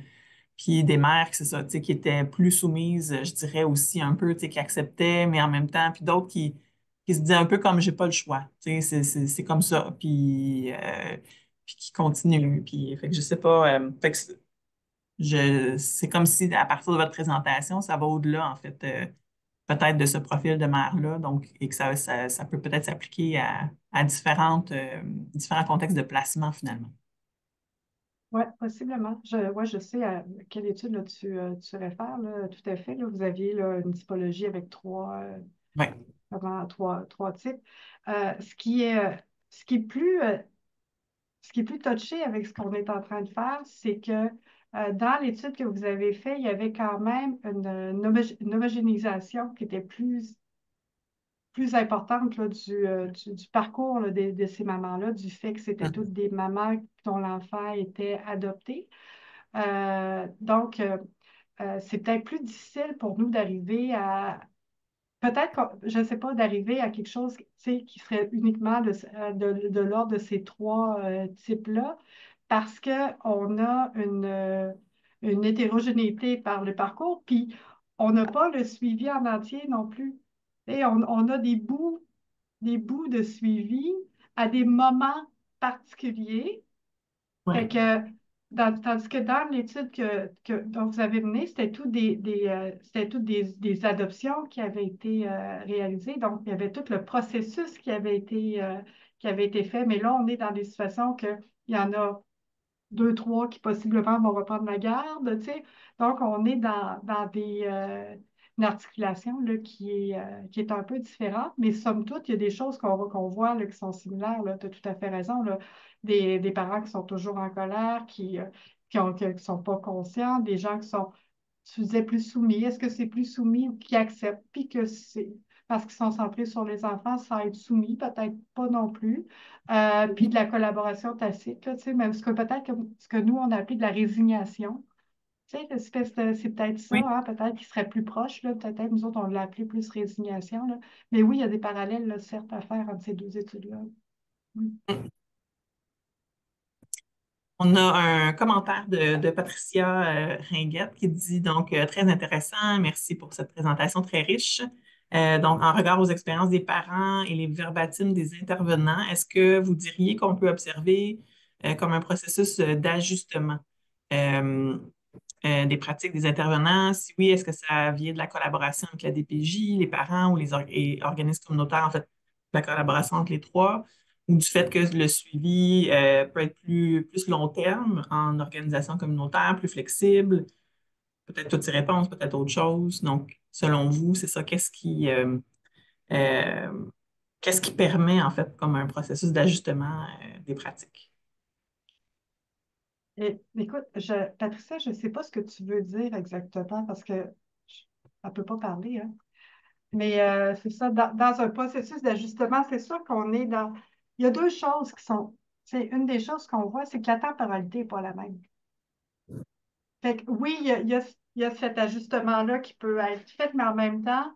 Puis des mères, c'est ça, tu sais, qui étaient plus soumises, je dirais aussi un peu, tu sais, qui acceptaient, mais en même temps, puis d'autres qui se disaient un peu comme j'ai pas le choix, tu sais, c'est comme ça, puis qui continuent, puis fait que je sais pas, fait que c'est comme si à partir de votre présentation, ça va au-delà, en fait, peut-être de ce profil de mère-là, donc, et que ça peut peut-être s'appliquer à différents contextes de placement, finalement. Oui, possiblement. Je sais à quelle étude là, tu réfères, là, tout à fait. Là, vous aviez là, une typologie avec Ouais. trois types. Ce qui est, ce qui est plus, ce qui est plus touché avec ce qu'on est en train de faire, c'est que dans l'étude que vous avez faite, il y avait quand même une homogénéisation qui était plus importante là, du parcours là, de ces mamans-là, du fait que c'était toutes des mamans dont l'enfant était adopté. Donc, c'est peut-être plus difficile pour nous d'arriver à, peut-être, je ne sais pas, d'arriver à quelque chose, tu sais, qui serait uniquement de l'ordre de ces trois types-là, parce qu'on a une hétérogénéité par le parcours, puis on n'a pas le suivi en entier non plus. Et on a des bouts de suivi à des moments particuliers. Fait Ouais. que, tandis que dans l'étude dont vous avez menée, c'était c'était toutes des adoptions qui avaient été réalisées. Donc, il y avait tout le processus qui avait été fait. Mais là, on est dans des situations qu'il y en a deux, trois qui possiblement vont reprendre la garde, tu sais. Donc, on est une articulation là, qui est un peu différente, mais somme toute, il y a des choses qu'on voit là, qui sont similaires. Tu as tout à fait raison. Là. Des parents qui sont toujours en colère, qui sont pas conscients, des gens qui sont, tu disais, plus soumis. Est-ce que c'est plus soumis ou qui acceptent, puis que c'est parce qu'ils sont centrés sur les enfants sans être soumis, peut-être pas non plus. Puis de la collaboration tacite, là, tu sais, même peut-être que ce que nous, on a appelé de la résignation. Tu sais, c'est peut-être ça, Oui. hein, peut-être qu'il serait plus proche, là, peut-être nous autres, on l'a appelé plus résignation. Là. Mais oui, il y a des parallèles, là, certes, à faire entre ces deux études-là. Mm. On a un commentaire de Patricia Ringuette qui dit donc très intéressant, merci pour cette présentation très riche. Donc, en regard aux expériences des parents et les verbatims des intervenants, est-ce que vous diriez qu'on peut observer comme un processus d'ajustement euh, des pratiques des intervenants? Si oui, est-ce que ça vient de la collaboration avec la DPJ, les parents ou et organismes communautaires, en fait, la collaboration entre les trois? Ou du fait que le suivi peut être plus long terme en organisation communautaire, plus flexible, peut-être toutes ces réponses, peut-être autre chose. Donc, selon vous, c'est ça, euh, qu'est-ce qui permet en fait comme un processus d'ajustement des pratiques? Écoute, Patricia, je ne sais pas ce que tu veux dire exactement parce que elle ne peut pas parler, hein. Mais c'est ça, dans un processus d'ajustement, c'est sûr qu'on est dans. Il y a deux choses qui sont. C'est une des choses qu'on voit, c'est que la temporalité n'est pas la même. Fait que oui, il y a cet ajustement-là qui peut être fait, mais en même temps,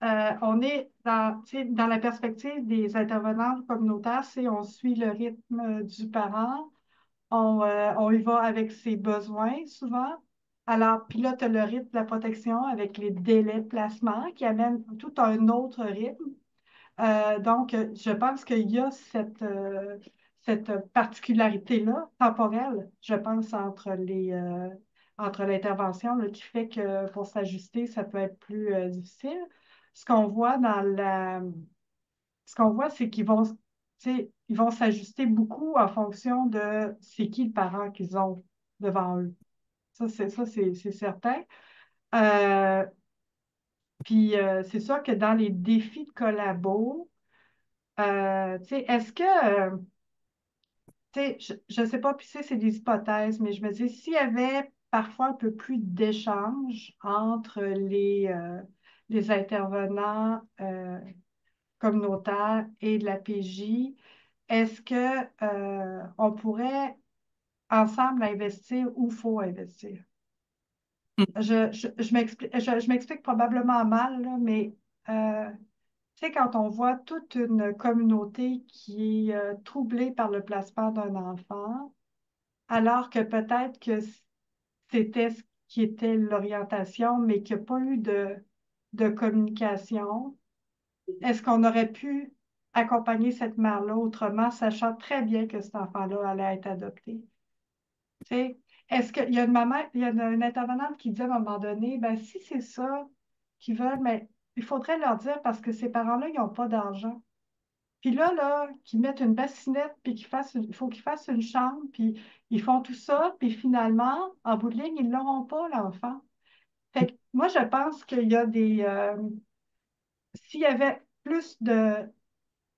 on est tu sais, dans la perspective des intervenants communautaires, c'est on suit le rythme du parent, on y va avec ses besoins souvent. Alors, puis là, tu as le rythme de la protection avec les délais de placement qui amènent tout un autre rythme. Donc, je pense qu'il y a cette particularité-là, temporelle, je pense, entre l'intervention, là, qui fait que pour s'ajuster, ça peut être plus difficile. Ce qu'on voit ce qu'on voit, c'est tu sais, ils vont s'ajuster beaucoup en fonction de c'est qui le parent qu'ils ont devant eux. C'est certain. Euh, Puis c'est sûr que dans les défis de collabo, tu sais, est-ce que, tu sais, je ne sais pas, puis c'est des hypothèses, mais je me dis, s'il y avait parfois un peu plus d'échanges entre les intervenants communautaires et de la PJ, est-ce que on pourrait ensemble investir où il faut investir. Je m'explique probablement mal, là, mais tu sais, quand on voit toute une communauté qui est troublée par le placement d'un enfant, alors que peut-être que c'était ce qui était l'orientation, mais qu'il n'y a pas eu de communication, est-ce qu'on aurait pu accompagner cette mère-là autrement, sachant très bien que cet enfant-là allait être adopté? Tu sais, est-ce qu'il y a une maman, il y a une intervenante qui dit à un moment donné, ben si c'est ça qu'ils veulent, mais il faudrait leur dire parce que ces parents-là, ils n'ont pas d'argent. Puis là, qu'ils mettent une bassinette, puis il faut qu'ils fassent une chambre, puis ils font tout ça, puis finalement, en bout de ligne, ils ne l'auront pas, l'enfant. Fait que moi, je pense qu'il y a s'il y avait plus de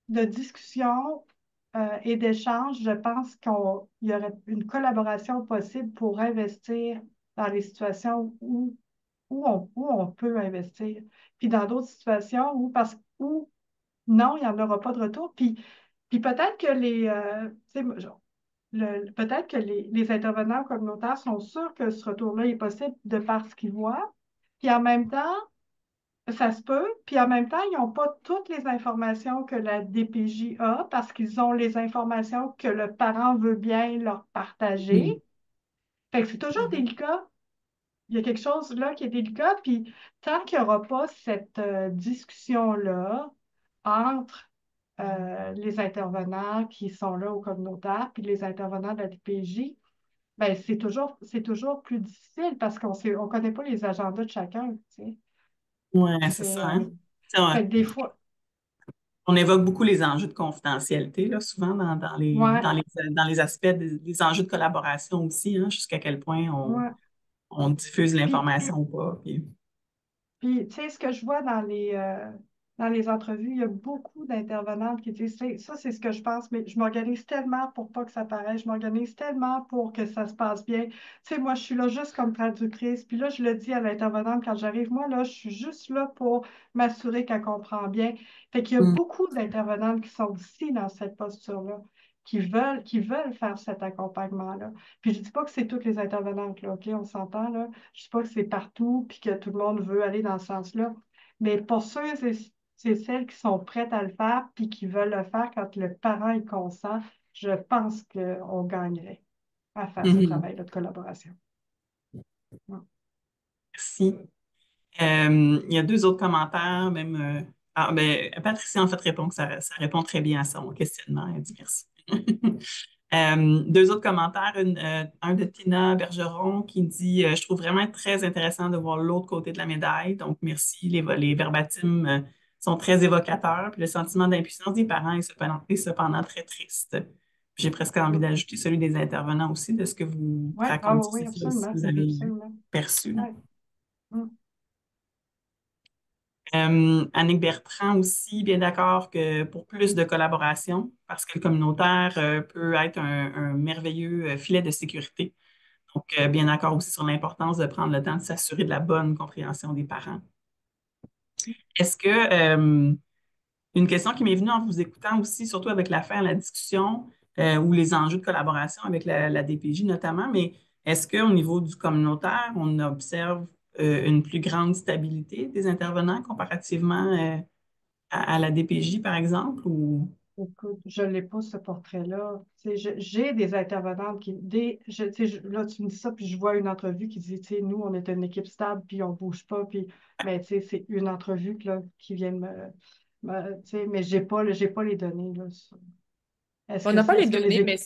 discussions et d'échanges, je pense qu'il y aurait une collaboration possible pour investir dans les situations où on peut investir. Puis dans d'autres situations où non, il n'y en aura pas de retour. Puis peut-être que tu sais, peut-être que les intervenants communautaires sont sûrs que ce retour-là est possible de par ce qu'ils voient. Puis en même temps, ça se peut. Puis en même temps, ils n'ont pas toutes les informations que la DPJ a parce qu'ils ont les informations que le parent veut bien leur partager. Fait que c'est toujours délicat. Il y a quelque chose là qui est délicat. Puis tant qu'il n'y aura pas cette discussion-là entre les intervenants qui sont là au communautaire, puis les intervenants de la DPJ, ben c'est toujours plus difficile parce on connaît pas les agendas de chacun, tu sais. Ouais, c'est C'est, ça, hein? Ça, fait que des fois, on évoque beaucoup les enjeux de confidentialité, là, souvent ouais, dans les aspects des enjeux de collaboration aussi, hein, jusqu'à quel point ouais. on diffuse Puis, l'information ou pas. Puis, tu sais, ce que je vois dans les entrevues, il y a beaucoup d'intervenantes qui disent, ça, c'est ce que je pense, mais je m'organise tellement pour pas que ça paraisse, je m'organise tellement pour que ça se passe bien. Tu sais, moi, je suis là juste comme traductrice, puis là, je le dis à l'intervenante quand j'arrive, moi, là, je suis juste là pour m'assurer qu'elle comprend bien. Fait qu'il y a Mm. beaucoup d'intervenantes qui sont aussi dans cette posture-là, qui veulent faire cet accompagnement-là. Puis je dis pas que c'est toutes les intervenantes, là, OK, on s'entend, là. Je ne dis pas que c'est partout puis que tout le monde veut aller dans ce sens-là. Mais pour ceux c'est celles qui sont prêtes à le faire puis qui veulent le faire quand le parent est consent, je pense qu'on gagnerait à faire ce Mhm. travail de collaboration. Ouais. Merci. Il y a deux autres commentaires, même. Ben, Patricia, en fait, répond que ça répond très bien à son questionnement. Elle dit merci. Deux autres commentaires. Un de Tina Bergeron qui dit Je trouve vraiment très intéressant de voir l'autre côté de la médaille. Donc, merci. Les verbatims sont très évocateurs. Puis le sentiment d'impuissance des parents est cependant très triste. J'ai presque envie Mm. d'ajouter celui des intervenants aussi, de ce que vous Ouais, ah oui, racontiez. oui, C'est ça aussi absolument. que vous avez Absolument. perçu. Ouais. Mm. Annick Bertrand aussi, bien d'accord que pour plus de collaboration, parce que le communautaire peut être un merveilleux filet de sécurité. Donc, bien d'accord aussi sur l'importance de prendre le temps de s'assurer de la bonne compréhension des parents. Est-ce que, une question qui m'est venue en vous écoutant aussi, surtout avec la fin de la discussion ou les enjeux de collaboration avec la DPJ notamment, mais est-ce qu'au niveau du communautaire, on observe une plus grande stabilité des intervenants comparativement à la DPJ, par exemple, ou... Écoute, je n'ai pas ce portrait-là. Tu sais, j'ai des intervenantes tu sais, là, tu me dis ça, puis je vois une entrevue qui dit, tu sais, nous, on est une équipe stable, puis on ne bouge pas, puis, mais tu sais, c'est une entrevue là, qui vient tu sais, mais j'ai pas les données, là. On n'a pas les Est-ce que données, mais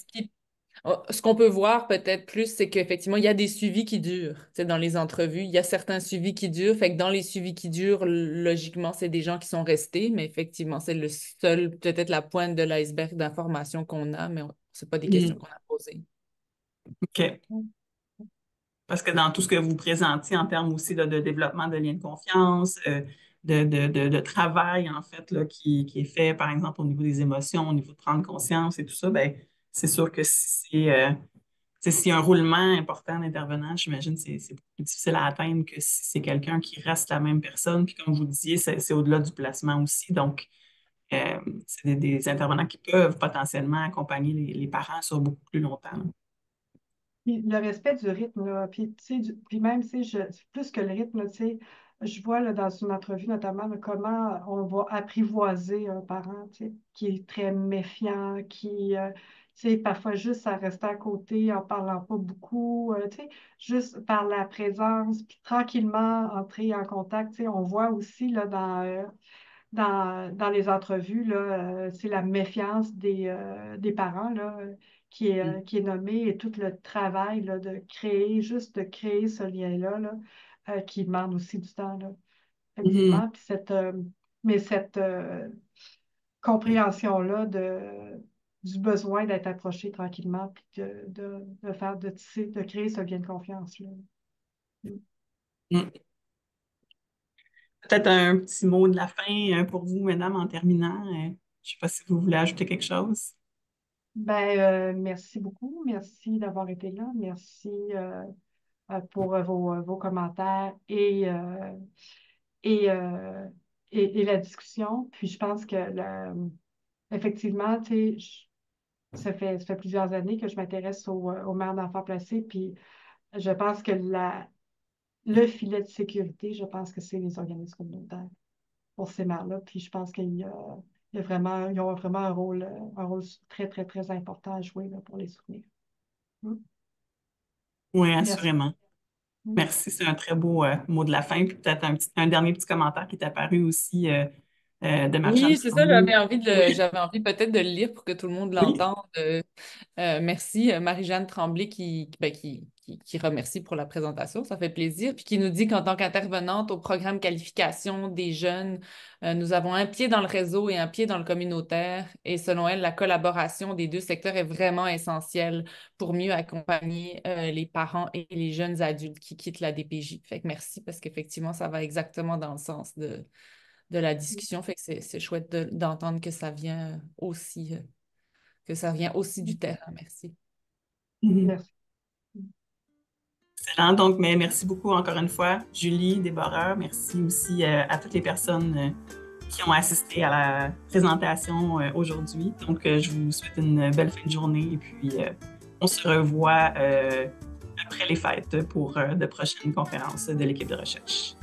ce qu'on peut voir peut-être plus, c'est qu'effectivement, il y a des suivis qui durent. Tu sais, dans les entrevues, il y a certains suivis qui durent. Fait que dans les suivis qui durent, logiquement, c'est des gens qui sont restés, mais effectivement, c'est le seul, peut-être la pointe de l'iceberg d'informations qu'on a, mais c'est pas des questions Hmm, qu'on a posées. OK. Parce que dans tout ce que vous présentiez en termes aussi là, de développement de liens de confiance, de travail, en fait, là, qui est fait, par exemple, au niveau des émotions, au niveau de prendre conscience et tout ça, ben, c'est sûr que si s'il y a un roulement important d'intervenants, j'imagine que c'est beaucoup plus difficile à atteindre que si c'est quelqu'un qui reste la même personne. Puis comme vous disiez, c'est au-delà du placement aussi. Donc, c'est des intervenants qui peuvent potentiellement accompagner les parents sur beaucoup plus longtemps. Puis le respect du rythme, là, puis, tu sais, puis même, tu sais, plus que le rythme, là, tu sais, je vois là, dans une entrevue notamment là, comment on va apprivoiser un parent, tu sais, qui est très méfiant, tu sais, parfois juste à rester à côté en parlant pas beaucoup, tu sais, juste par la présence, puis tranquillement entrer en contact, tu sais, on voit aussi là, dans les entrevues, là, c'est la méfiance des parents là, qui est nommée et tout le travail là, juste de créer ce lien-là, là, qui demande aussi du temps, là, Mhm. effectivement. Puis mais cette compréhension-là du besoin d'être approché tranquillement, puis de tisser, de créer ce lien de confiance-là. Mm. Peut-être un petit mot de la fin pour vous, mesdames, en terminant. Je ne sais pas si vous voulez ajouter quelque chose. Ben, merci beaucoup. Merci d'avoir été là. Merci pour vos commentaires et, euh, et la discussion. Puis je pense que effectivement, tu sais, ça fait plusieurs années que je m'intéresse aux mères d'enfants placés. Puis je pense que le filet de sécurité, je pense que c'est les organismes communautaires pour ces mères-là. Puis je pense il y a vraiment, ils ont vraiment un rôle très, très, très important à jouer là, pour les soutenir. Mm. Oui, Merci. assurément. Mm. Merci, c'est un très beau mot de la fin. Puis peut-être un dernier petit commentaire qui est apparu aussi de Marie-Jeanne Oui, c'est ça, Tremblay. Oui, j'avais envie peut-être de le lire pour que tout le monde oui. l'entende. Merci, Marie-Jeanne Tremblay qui remercie pour la présentation, ça fait plaisir, puis qui nous dit qu'en tant qu'intervenante au programme qualification des jeunes, nous avons un pied dans le réseau et un pied dans le communautaire, et selon elle, la collaboration des deux secteurs est vraiment essentielle pour mieux accompagner les parents et les jeunes adultes qui quittent la DPJ. Fait que merci parce qu'effectivement, ça va exactement dans le sens de la discussion, fait que c'est chouette d'entendre que ça vient aussi du terrain. Merci. Mhm. Merci. Excellent. Donc, mais merci beaucoup encore une fois, Julie, Déborah. Merci aussi à toutes les personnes qui ont assisté à la présentation aujourd'hui. Donc, je vous souhaite une belle fin de journée et puis on se revoit après les fêtes pour de prochaines conférences de l'équipe de recherche.